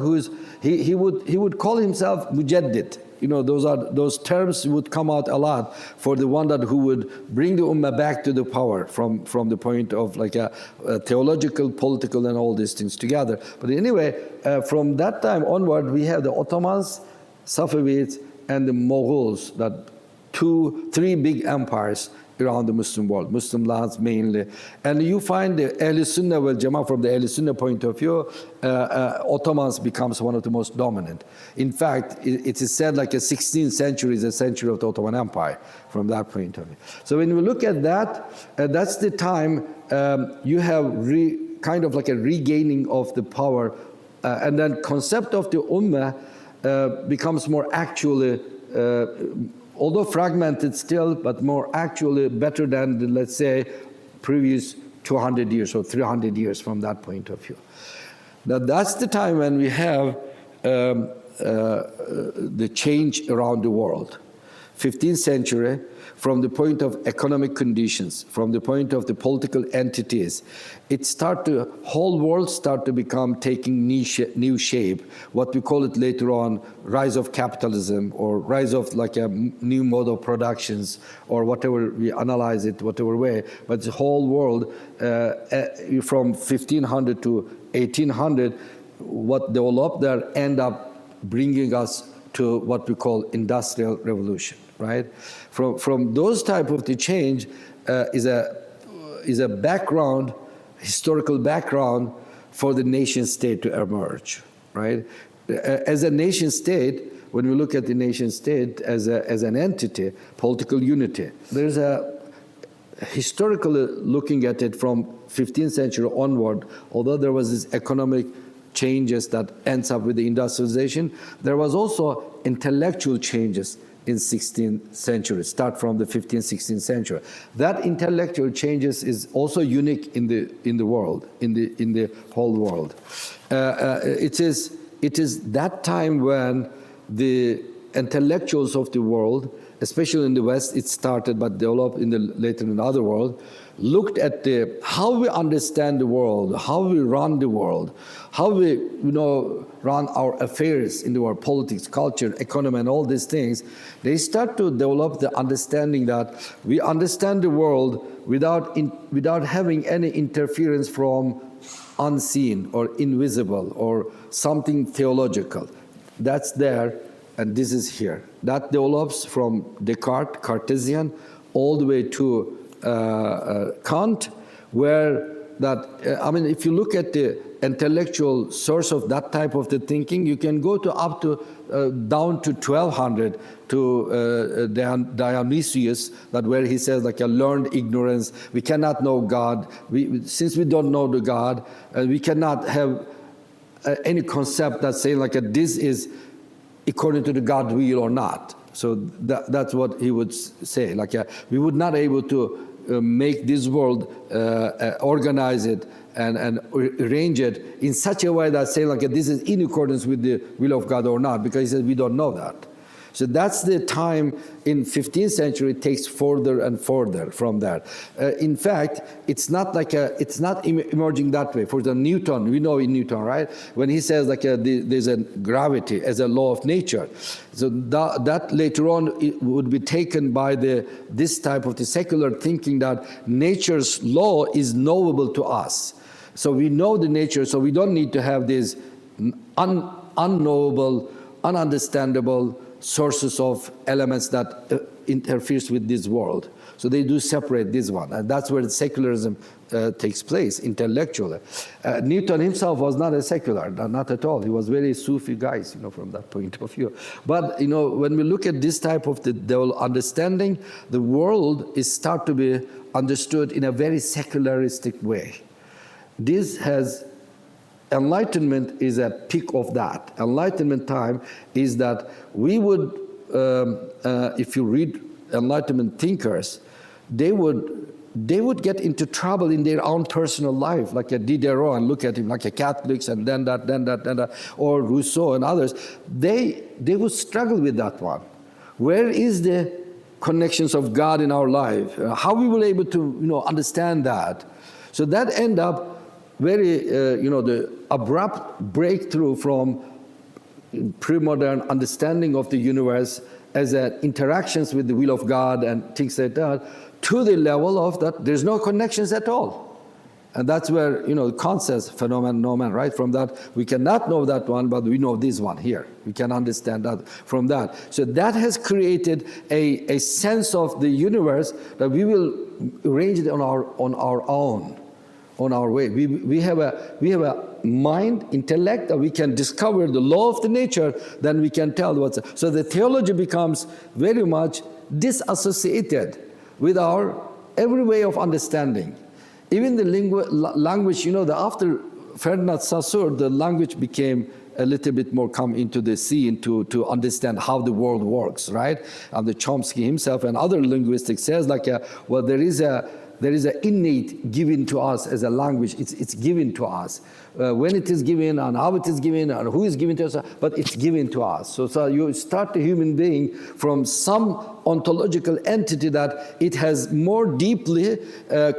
he would call himself Mujaddid. You know, those terms would come out a lot for the one that who would bring the Ummah back to the power from the point of like a theological, political, and all these things together. But anyway, from that time onward, we have the Ottomans, Safavids, and the Mughals, that three big empires around the Muslim world, Muslim lands mainly. And you find the Ahl Sunnah wal Jama'ah, from the Ahl Sunnah point of view, Ottomans becomes one of the most dominant. In fact, it is said like a 16th century is a century of the Ottoman Empire from that point of view. So when we look at that, that's the time you have kind of like a regaining of the power, and then concept of the Ummah becomes more actually although fragmented still, but more actually better than the, let's say, previous 200 years or 300 years from that point of view. Now that's the time when we have the change around the world. 15th century, from the point of economic conditions, from the point of the political entities, whole world start to become taking new shape. What we call it later on, rise of capitalism, or rise of like a new mode of productions, or whatever we analyze it, whatever way. But the whole world, from 1500 to 1800, what developed there end up bringing us to what we call industrial revolution, right? From those type of the change is a background, historical background for the nation state to emerge, right? As a nation state, when we look at the nation state as an entity, political unity, there's a historically looking at it from 15th century onward, although there was this economic changes that ends up with the industrialization, there was also intellectual changes in 16th century, start from the 15th, 16th century. That intellectual changes is also unique in the world, in the whole world. It is that time when the intellectuals of the world, especially in the West, it started but developed later in the other world, looked at how we understand the world, how we run the world, how we run our affairs in the world, politics, culture, economy, and all these things. They start to develop the understanding that we understand the world without having any interference from unseen or invisible or something theological. That's there, and this is here. That develops from Descartes, Cartesian, all the way to Kant, where if you look at the intellectual source of that type of the thinking, you can go to up to down to 1200 to Dionysius, that where he says like a learned ignorance, we cannot know God. Since we don't know the God, we cannot have any concept that saying like this is according to the God will or not. So that's what he would say. Like we would not able to make this world, organize it, and arrange it in such a way that say like this is in accordance with the will of God or not, because he says we don't know that. So that's the time in 15th century it takes further and further from that. In fact, it's not emerging that way. For the Newton, we know in Newton, right? When he says like there's a gravity as a law of nature. So that later on it would be taken by this type of the secular thinking that nature's law is knowable to us. So we know the nature, so we don't need to have these unknowable, ununderstandable sources of elements that interferes with this world. So they do separate this one, and that's where the secularism takes place intellectually. Newton himself was not a secular, not at all. He was very Sufi guy, from that point of view. But when we look at this type of the understanding, the world is start to be understood in a very secularistic way. This has Enlightenment is a peak of that. Enlightenment time is that we would, if you read Enlightenment thinkers, they would they would get into trouble in their own personal life, like a Diderot, and look at him, like a Catholics, and then that, or Rousseau and others. They would struggle with that one. Where is the connections of God in our life? How we will able to, understand that? So that end up very, the abrupt breakthrough from pre-modern understanding of the universe as interactions with the will of God and things like that, to the level of that there's no connections at all. And that's where, Kant says phenomenon, nomen, right? From that, we cannot know that one, but we know this one here. We can understand that from that. So that has created a sense of the universe that we will arrange it on our own, on our way. We have a mind, intellect, that we can discover the law of the nature, then we can tell what's. So the theology becomes very much disassociated with our every way of understanding. Even the language, after Ferdinand Saussure, the language became a little bit more come into the scene to understand how the world works, right? And the Chomsky himself and other linguistics says there is an innate given to us as a language. It's given to us. When it is given and how it is given and who is given to us, but it's given to us. So you start a human being from some ontological entity that it has more deeply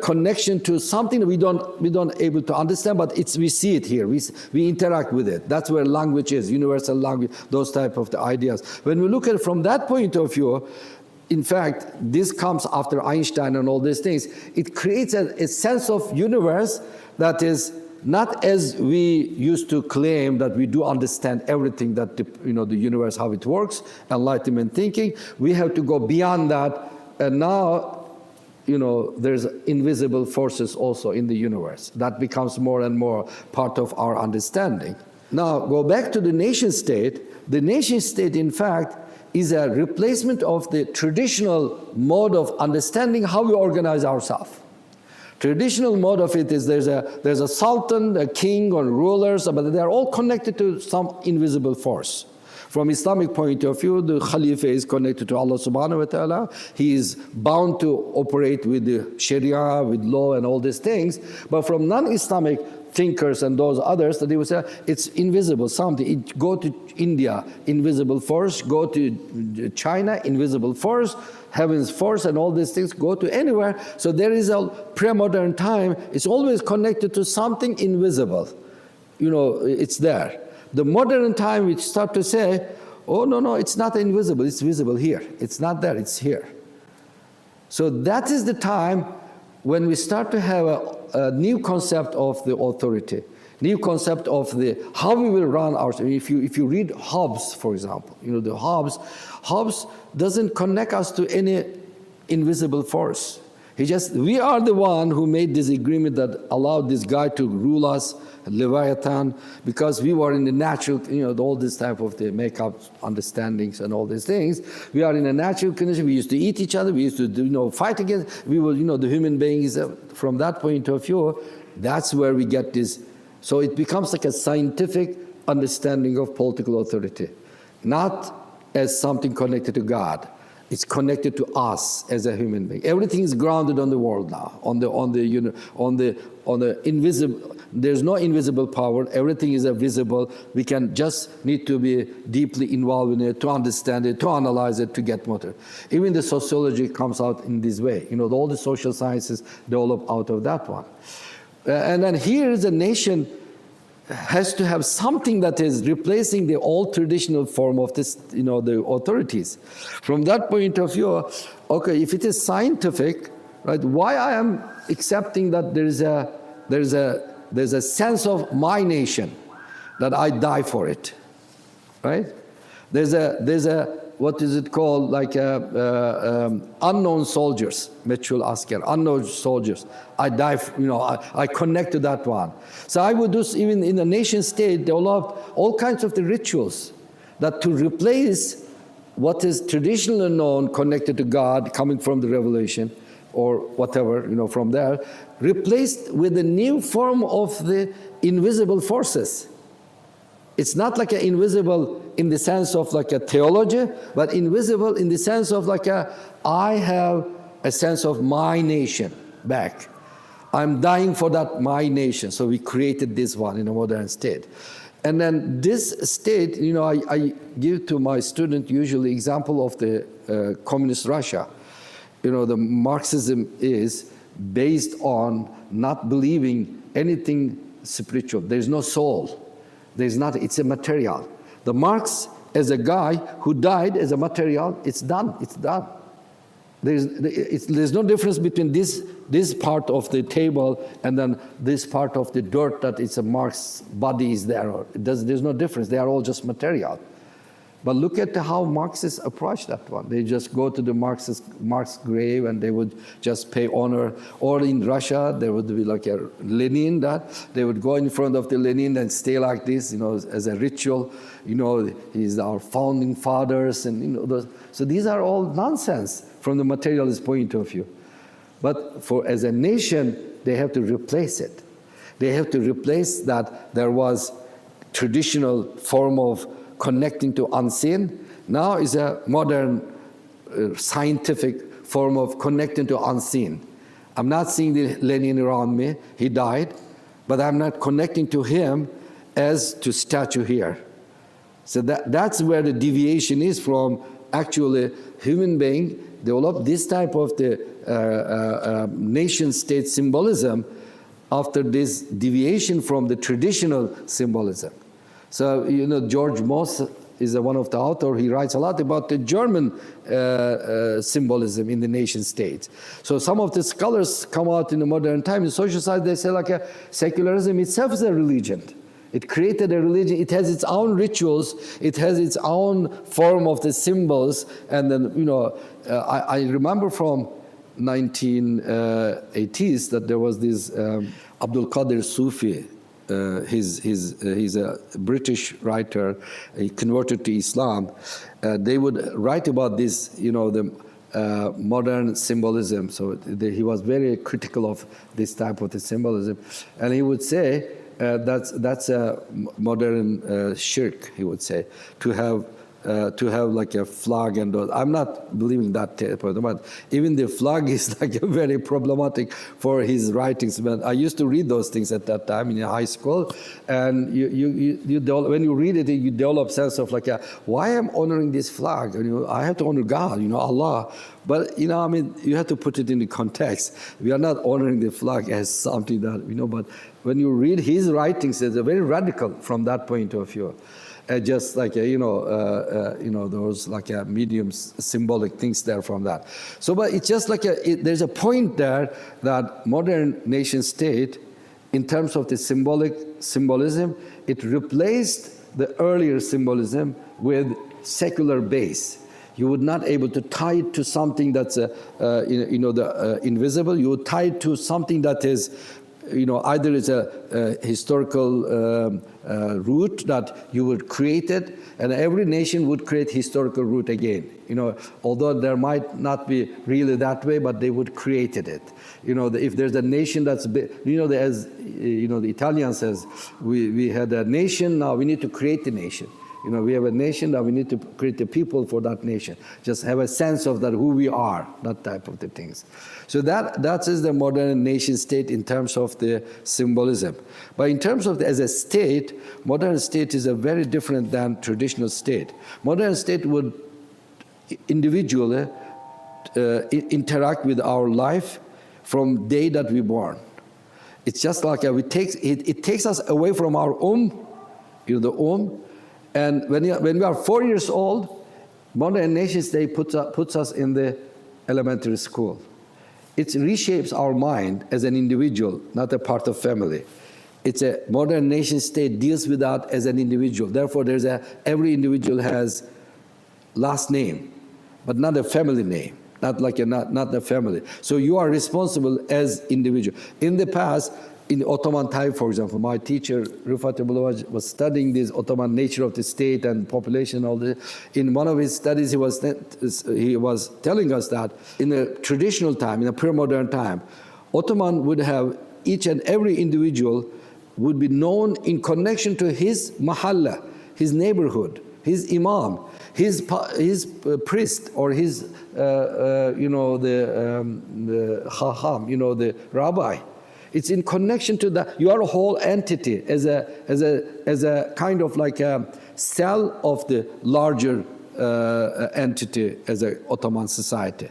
connection to something that we don't able to understand, but we see it here. We interact with it. That's where language is, universal language, those type of the ideas. When we look at it from that point of view, in fact, this comes after Einstein and all these things. It creates a sense of universe that is not as we used to claim that we do understand everything that the universe, how it works, enlightenment thinking. We have to go beyond that, and now there's invisible forces also in the universe. That becomes more and more part of our understanding. Now, go back to the nation state. The nation state, in fact, is a replacement of the traditional mode of understanding how we organize ourselves. Traditional mode of it is there's a sultan, a king, or rulers, but they are all connected to some invisible force. From Islamic point of view, the Khalifa is connected to Allah subhanahu wa ta'ala. He is bound to operate with the Sharia, with law and all these things. But from non-Islamic thinkers and those others, that they would say it's invisible something. Go to India, invisible force. Go to China, invisible force. Heaven's force and all these things. Go to anywhere. So there is a pre-modern time. It's always connected to something invisible. It's there. The modern time we start to say, oh no, it's not invisible. It's visible here. It's not there. It's here. So that is the time when we start to have a new concept of the authority, new concept of how we will run our. If you read Hobbes, for example, the Hobbes doesn't connect us to any invisible force. We are the one who made this agreement that allowed this guy to rule us, Leviathan, because we were in the natural, all this type of the make-up understandings and all these things. We are in a natural condition. We used to eat each other. We used to, fight against. We were, the human beings. From that point of view, that's where we get this. So it becomes like a scientific understanding of political authority, not as something connected to God. It's connected to us as a human being. Everything is grounded on the world now, on the invisible. There's no invisible power. Everything is visible. We can just need to be deeply involved in it to understand it, to analyze it, to get motor. Even the sociology comes out in this way. All the social sciences develop out of that one. And then here is a nation has to have something that is replacing the old traditional form of this, the authorities. From that point of view, okay, if it is scientific, right? Why I am accepting that there's a sense of my nation, that I die for it, right? There's a what is it called, like unknown soldiers, meçhul asker, unknown soldiers. I die, I connect to that one. So I would do, even in the nation state, develop all kinds of the rituals that to replace what is traditionally known, connected to God, coming from the revelation, or whatever, from there, replaced with a new form of the invisible forces. It's not like an invisible in the sense of like a theology, but invisible in the sense of like I have a sense of my nation. back. I'm dying for that, my nation. So we created this one in a modern state. And then this state, I give to my student usually example of the communist Russia. The Marxism is based on not believing anything spiritual. There's no soul. There's not, it's a material. The Marx, as a guy who died as a material, it's done, it's done. There's no difference between this part of the table and then this part of the dirt that it's a Marx body is there. There's no difference. They are all just material. But look at how Marxists approach that one. They just go to the Marx grave and they would just pay honor. Or in Russia, there would be like a Lenin that they would go in front of the Lenin and stay like this, as a ritual. He's our founding fathers and so these are all nonsense from the materialist point of view. But as a nation, they have to replace it. They have to replace that there was traditional form of connecting to unseen. Now is a modern scientific form of connecting to unseen. I'm not seeing the Lenin around me, he died, but I'm not connecting to him as to statue here. So that's where the deviation is from actually human being develop this type of the nation-state symbolism after this deviation from the traditional symbolism. So, George Moss is one of the authors. He writes a lot about the German symbolism in the nation state. So some of the scholars come out in the modern time, in social science, they say like secularism itself is a religion. It created a religion. It has its own rituals. It has its own form of the symbols. And then, I remember from 1980s that there was this Abdul Qadir Sufi. He's a British writer. He converted to Islam. They would write about this, the modern symbolism. So he was very critical of this type of the symbolism, and he would say that's a modern shirk. He would say to have like a flag and all. I'm not believing that, but even the flag is like very problematic for his writings. But I used to read those things at that time in high school, and when you read it, you develop sense of like, why I'm honoring this flag? I have to honor God, Allah. But you have to put it in the context. We are not honoring the flag as something that but when you read his writings, it's very radical from that point of view. Just like those like medium symbolic things there from that. So, but it's just like there's a point there that modern nation state, in terms of the symbolism, it replaced the earlier symbolism with secular base. You would not able to tie it to something that's invisible. You would tie it to something that is either it's a historical root that you would create it, and every nation would create historical root again. Although there might not be really that way, but they would create it. If there's a nation that's, as the Italian says, we had a nation, now we need to create the nation. We have a nation, now we need to create the people for that nation. Just have a sense of that, who we are, that type of the things. So that is the modern nation state in terms of the symbolism. But in terms of as a state, modern state is a very different than traditional state. Modern state would individually interact with our life from day that we born. It's just like it takes us away from our the and when we are 4 years old, modern nation state puts us in the elementary school. It reshapes our mind as an individual, not a part of family. It's a modern nation state deals with that as an individual. Therefore, every individual has last name, but not a family name, not the family. So you are responsible as individual. In the past, in Ottoman time, for example, my teacher, Rifat Abulawaj, was studying this Ottoman nature of the state and population and all this. In one of his studies, he was telling us that in a traditional time, in a pre-modern time, Ottoman would have each and every individual would be known in connection to his mahalla, his neighborhood. his imam, his priest, or his the haham, the rabbi. It's in connection to that. You are a whole entity as a kind of like a cell of the larger entity as an Ottoman society.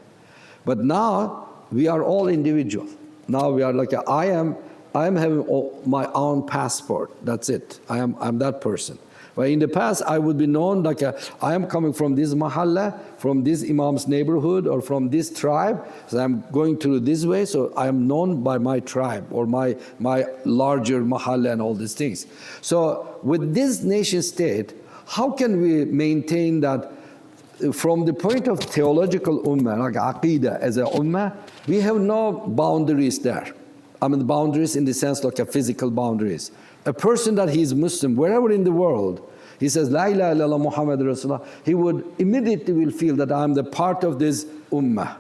But now we are all individual. Now we are like I am having my own passport. That's it. I'm that person. But in the past, I would be known like I am coming from this mahalla, from this imam's neighborhood, or from this tribe. So I'm going through this way. So I am known by my tribe or my larger mahalla and all these things. So with this nation state, how can we maintain that? From the point of theological ummah, like aqidah as a ummah, we have no boundaries there. I mean boundaries in the sense like a physical boundaries. A person that he is Muslim, wherever in the world, he says, La ilaha illallah Muhammad Rasulullah, he would immediately will feel that I am the part of this ummah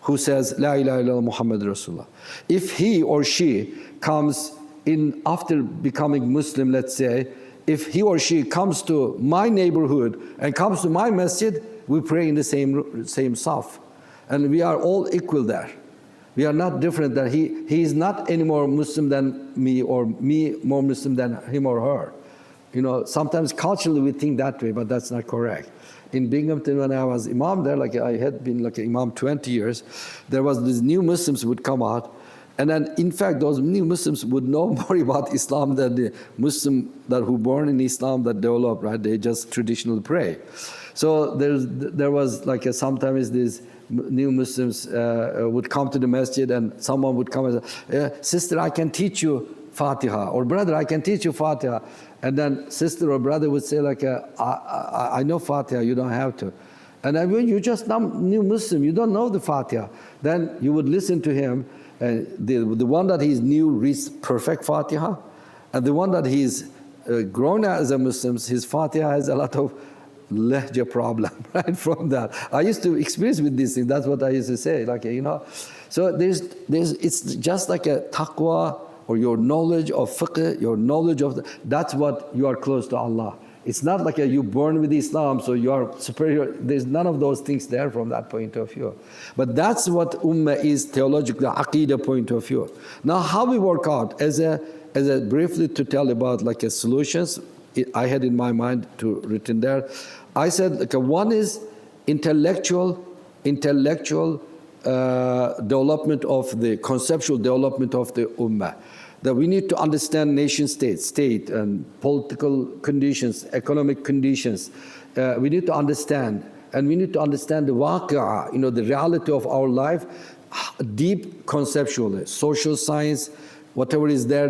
who says, La ilaha illallah Muhammad Rasulullah. If he or she comes in after becoming Muslim, let's say, if he or she comes to my neighborhood and comes to my masjid, we pray in the same saf. And we are all equal there. We are not different, that he is not any more Muslim than me, or me more Muslim than him or her. Sometimes culturally we think that way, but that's not correct. In Binghamton, when I was imam there, like I had been like an imam 20 years, there was these new Muslims would come out. And then, in fact, those new Muslims would know more about Islam than the Muslim that who born in Islam that developed, right? They just traditionally pray. So there was like sometimes these new Muslims would come to the masjid, and someone would come and say, sister, I can teach you Fatiha, or brother, I can teach you Fatiha. And then sister or brother would say like, I know Fatiha, you don't have to. And then when you're just new Muslim, you don't know the Fatiha, then you would listen to him. And the one that he's new reads perfect Fatiha, and the one that he's grown as a Muslim, his Fatiha has a lot of lehja problem, right, from that. I used to experience with these things, that's what I used to say, like, So it's just like a taqwa, or your knowledge of fiqh, your knowledge of, that's what you are close to Allah. It's not like you born with Islam, so you are superior. There's none of those things there from that point of view. But that's what ummah is theologically, aqidah point of view. Now how we work out, as a briefly to tell about like a solutions, I had in my mind to written there. I said like one is intellectual development of the conceptual development of the ummah. That we need to understand nation state and political conditions, economic conditions. We need to understand, and we need to understand the waqi'ah, the reality of our life, deep conceptually. Social science, whatever is there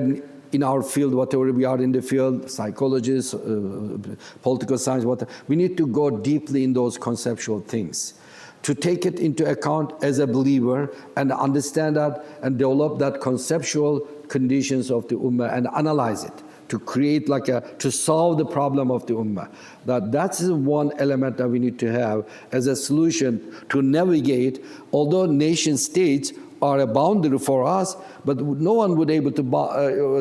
in our field, whatever we are in the field, psychologists, political science, whatever. We need to go deeply in those conceptual things, to take it into account as a believer and understand that and develop that conceptual conditions of the ummah and analyze it, to create to solve the problem of the ummah. That's one element that we need to have as a solution to navigate, although nation states are a boundary for us, but no one would able to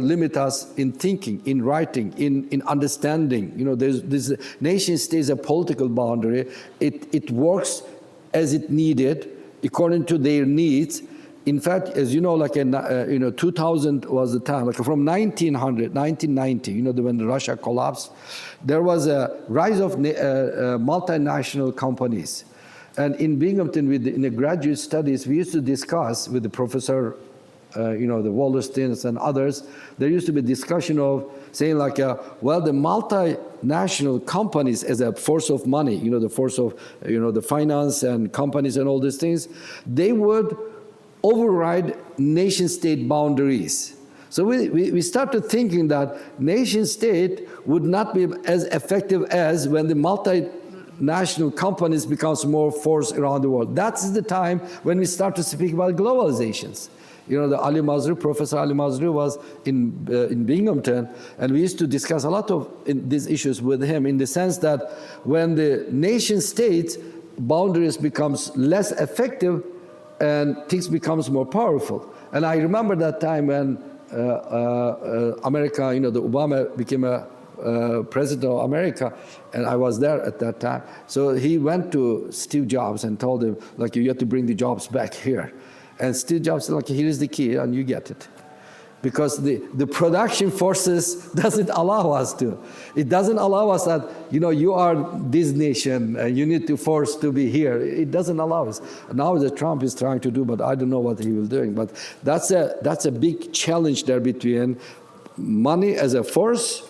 limit us in thinking, in writing, in understanding. This nation state is a political boundary. It works as it needed, according to their needs. In fact, as you know, 2000 was the time, from 1990, when Russia collapsed, there was a rise of multinational companies. And in Binghamton, in the graduate studies, we used to discuss with the professor, the Wallersteins and others, there used to be discussion of saying well, the multinational companies as a force of money, the force of, the finance and companies and all these things, they would override nation-state boundaries. So we started thinking that nation-state would not be as effective as when the multinational companies becomes more force around the world. That's the time when we start to speak about globalizations. The Professor Ali Mazrui was in Binghamton, and we used to discuss a lot of these issues with him, in the sense that when the nation-state boundaries becomes less effective, and things becomes more powerful. And I remember that time when America, the Obama became a President of America, and I was there at that time. So he went to Steve Jobs and told him, like, you have to bring the jobs back here. And Steve Jobs said, like, here is the key, and you get it. Because the production forces doesn't allow us to. It doesn't allow us that, you are this nation, and you need to force to be here. It doesn't allow us. Now that Trump is trying to do, but I don't know what he will do. But that's a big challenge there between money as a force,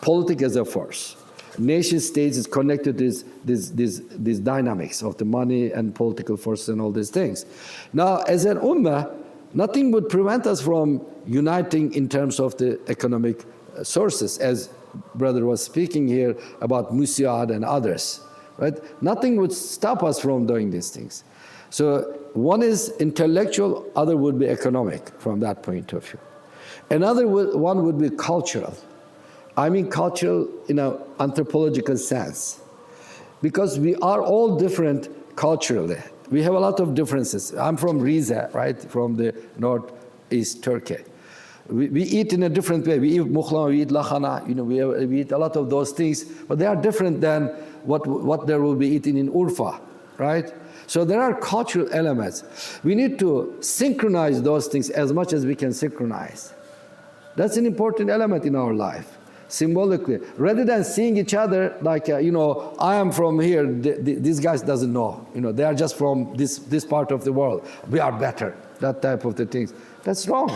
politics as a force. Nation states is connected to these dynamics of the money and political forces and all these things. Now, as an ummah, nothing would prevent us from uniting in terms of the economic sources, as brother was speaking here about Musiad and others, right? Nothing would stop us from doing these things. So one is intellectual, other would be economic from that point of view. Another one would be cultural. I mean cultural in an anthropological sense, because we are all different culturally. We have a lot of differences. I'm from Rize, right, from the northeast Turkey. We eat in a different way. We eat mukhla, we eat lahana, we eat a lot of those things, but they are different than what there will be eaten in Urfa, right? So there are cultural elements. We need to synchronize those things as much as we can synchronize. That's an important element in our life, symbolically. Rather than seeing each other like, I am from here, these guys doesn't know. They are just from this part of the world. We are better, that type of the things. That's wrong.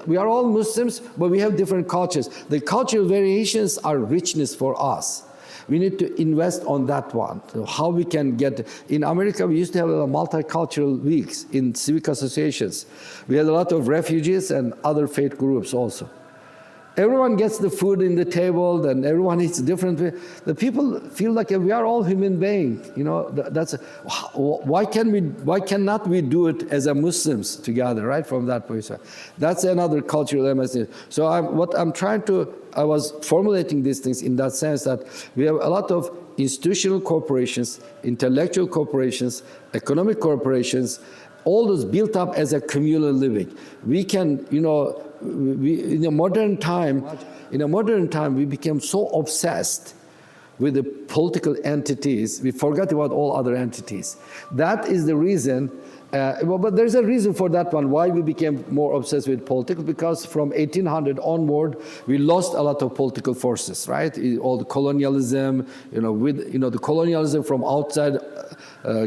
We are all Muslims, but we have different cultures. The cultural variations are richness for us. We need to invest on that one. So how we can get, in America we used to have multicultural weeks in civic associations. We had a lot of refugees and other faith groups also. Everyone gets the food in the table, and everyone eats differently. The people feel like we are all human beings. Why cannot we do it as a Muslims together, right? From that point, that's another cultural element. So I was formulating these things in that sense that we have a lot of institutional corporations, intellectual corporations, economic corporations, all those built up as a communal living. We can, in a modern time, we became so obsessed with the political entities, we forgot about all other entities. That is the reason, but there's a reason for that one, why we became more obsessed with politics, because from 1800 onward, we lost a lot of political forces, right? All the colonialism, the colonialism from outside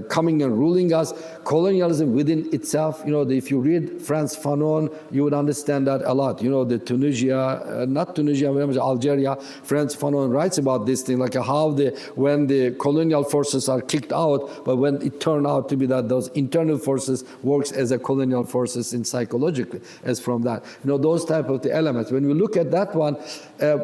coming and ruling us, colonialism within itself. If you read Frantz Fanon, you would understand that a lot. The Tunisia, not Tunisia, Algeria, Frantz Fanon writes about this thing, like how when the colonial forces are kicked out, but when it turned out to be that those internal forces works as a colonial forces in psychologically, as from that. Those type of the elements. When we look at that one,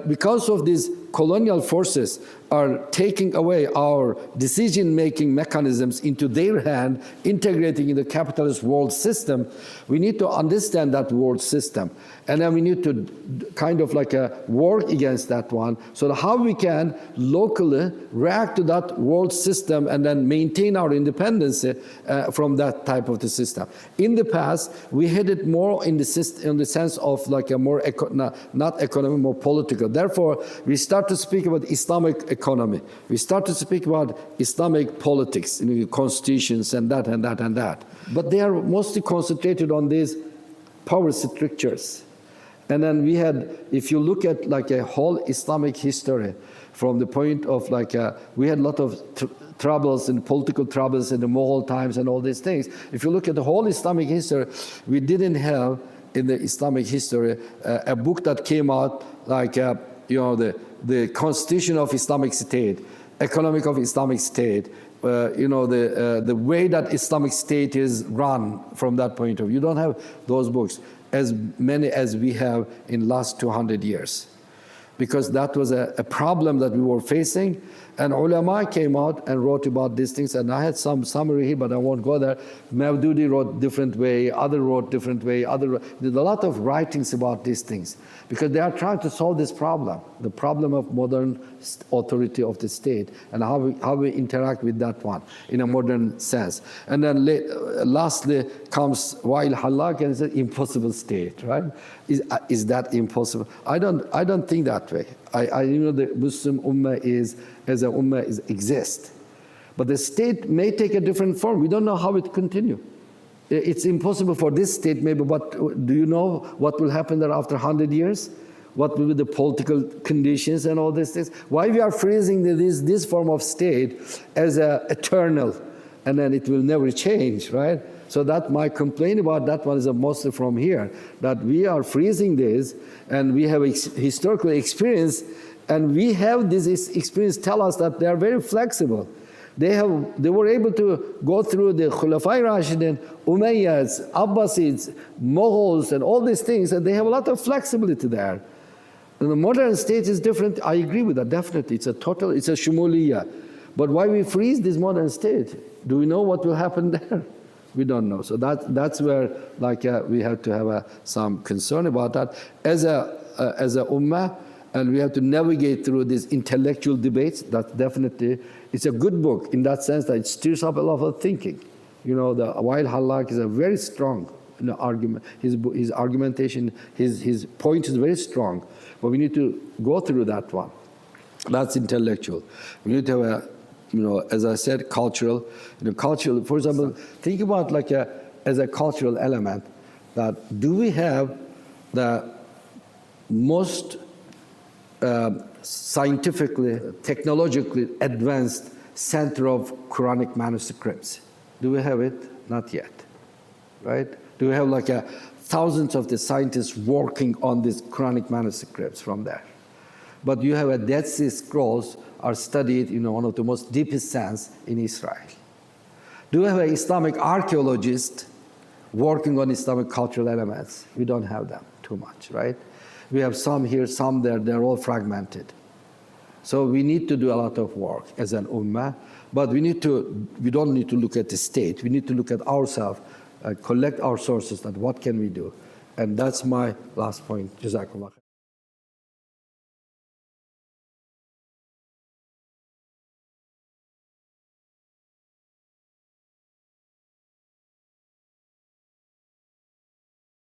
because of these colonial forces are taking away our decision-making mechanisms into their hand, integrating in the capitalist world system, we need to understand that world system. And then we need to kind of like work against that one, so that how we can locally react to that world system and then maintain our independence from that type of the system. In the past, we had it more in the sense of like a more, not economic, more political. Therefore, we start to speak about Islamic economy. We start to speak about Islamic politics, constitutions and that and that and that. But they are mostly concentrated on these power structures. And then we had, if you look at like a whole Islamic history, from the point of like, we had a lot of troubles and political troubles in the Mughal times and all these things. If you look at the whole Islamic history, we didn't have in the Islamic history a book that came out like, the Constitution of Islamic State, Economic of Islamic State, the way that Islamic State is run from that point of view. You don't have those books, as many as we have in last 200 years. Because that was a problem that we were facing, and ulama came out and wrote about these things, and I had some summary here, but I won't go there. Mawdudi wrote different way, other wrote different way, there's a lot of writings about these things, because they are trying to solve this problem, the problem of modern authority of the state, and how we interact with that one in a modern sense. And then lastly comes Wa'il Hallaq and says impossible state, right? Is that impossible? I don't think that. that way. The Muslim Ummah as an Ummah exists. But the state may take a different form. We don't know how it continue. It's impossible for this state maybe, but do you know what will happen there after 100 years? What will be the political conditions and all these things? Why we are freezing this form of state as eternal, and then it will never change, right? So that my complaint about that one is mostly from here, that we are freezing this, and we have historical experience, and we have this experience tell us that they are very flexible. They were able to go through the Khulafai Rashidin, Umayyads, Abbasids, Mughals, and all these things, and they have a lot of flexibility there. And the modern state is different. I agree with that, definitely. It's a Shumuliya. But why we freeze this modern state? Do we know what will happen there? We don't know. So that's where we have to have some concern about that as a ummah, and we have to navigate through these intellectual debates. That's definitely, it's a good book in that sense that it stirs up a lot of thinking. The Wail Hallaq is a very strong argument. His argumentation, his point is very strong. But we need to go through that one. That's intellectual. We need to have as I said, cultural. Cultural, for example, think about as a cultural element, that do we have the most scientifically, technologically advanced center of Quranic manuscripts? Do we have it? Not yet, right? Do we have thousands of the scientists working on these Quranic manuscripts from there? But you have a Dead Sea Scrolls are studied in one of the most deepest sense in Israel. Do we have an Islamic archaeologist working on Islamic cultural elements? We don't have them too much, right? We have some here, some there, they're all fragmented. So we need to do a lot of work as an ummah, but we don't need to look at the state, we need to look at ourselves, collect our sources, that what can we do? And that's my last point. Jazakallah.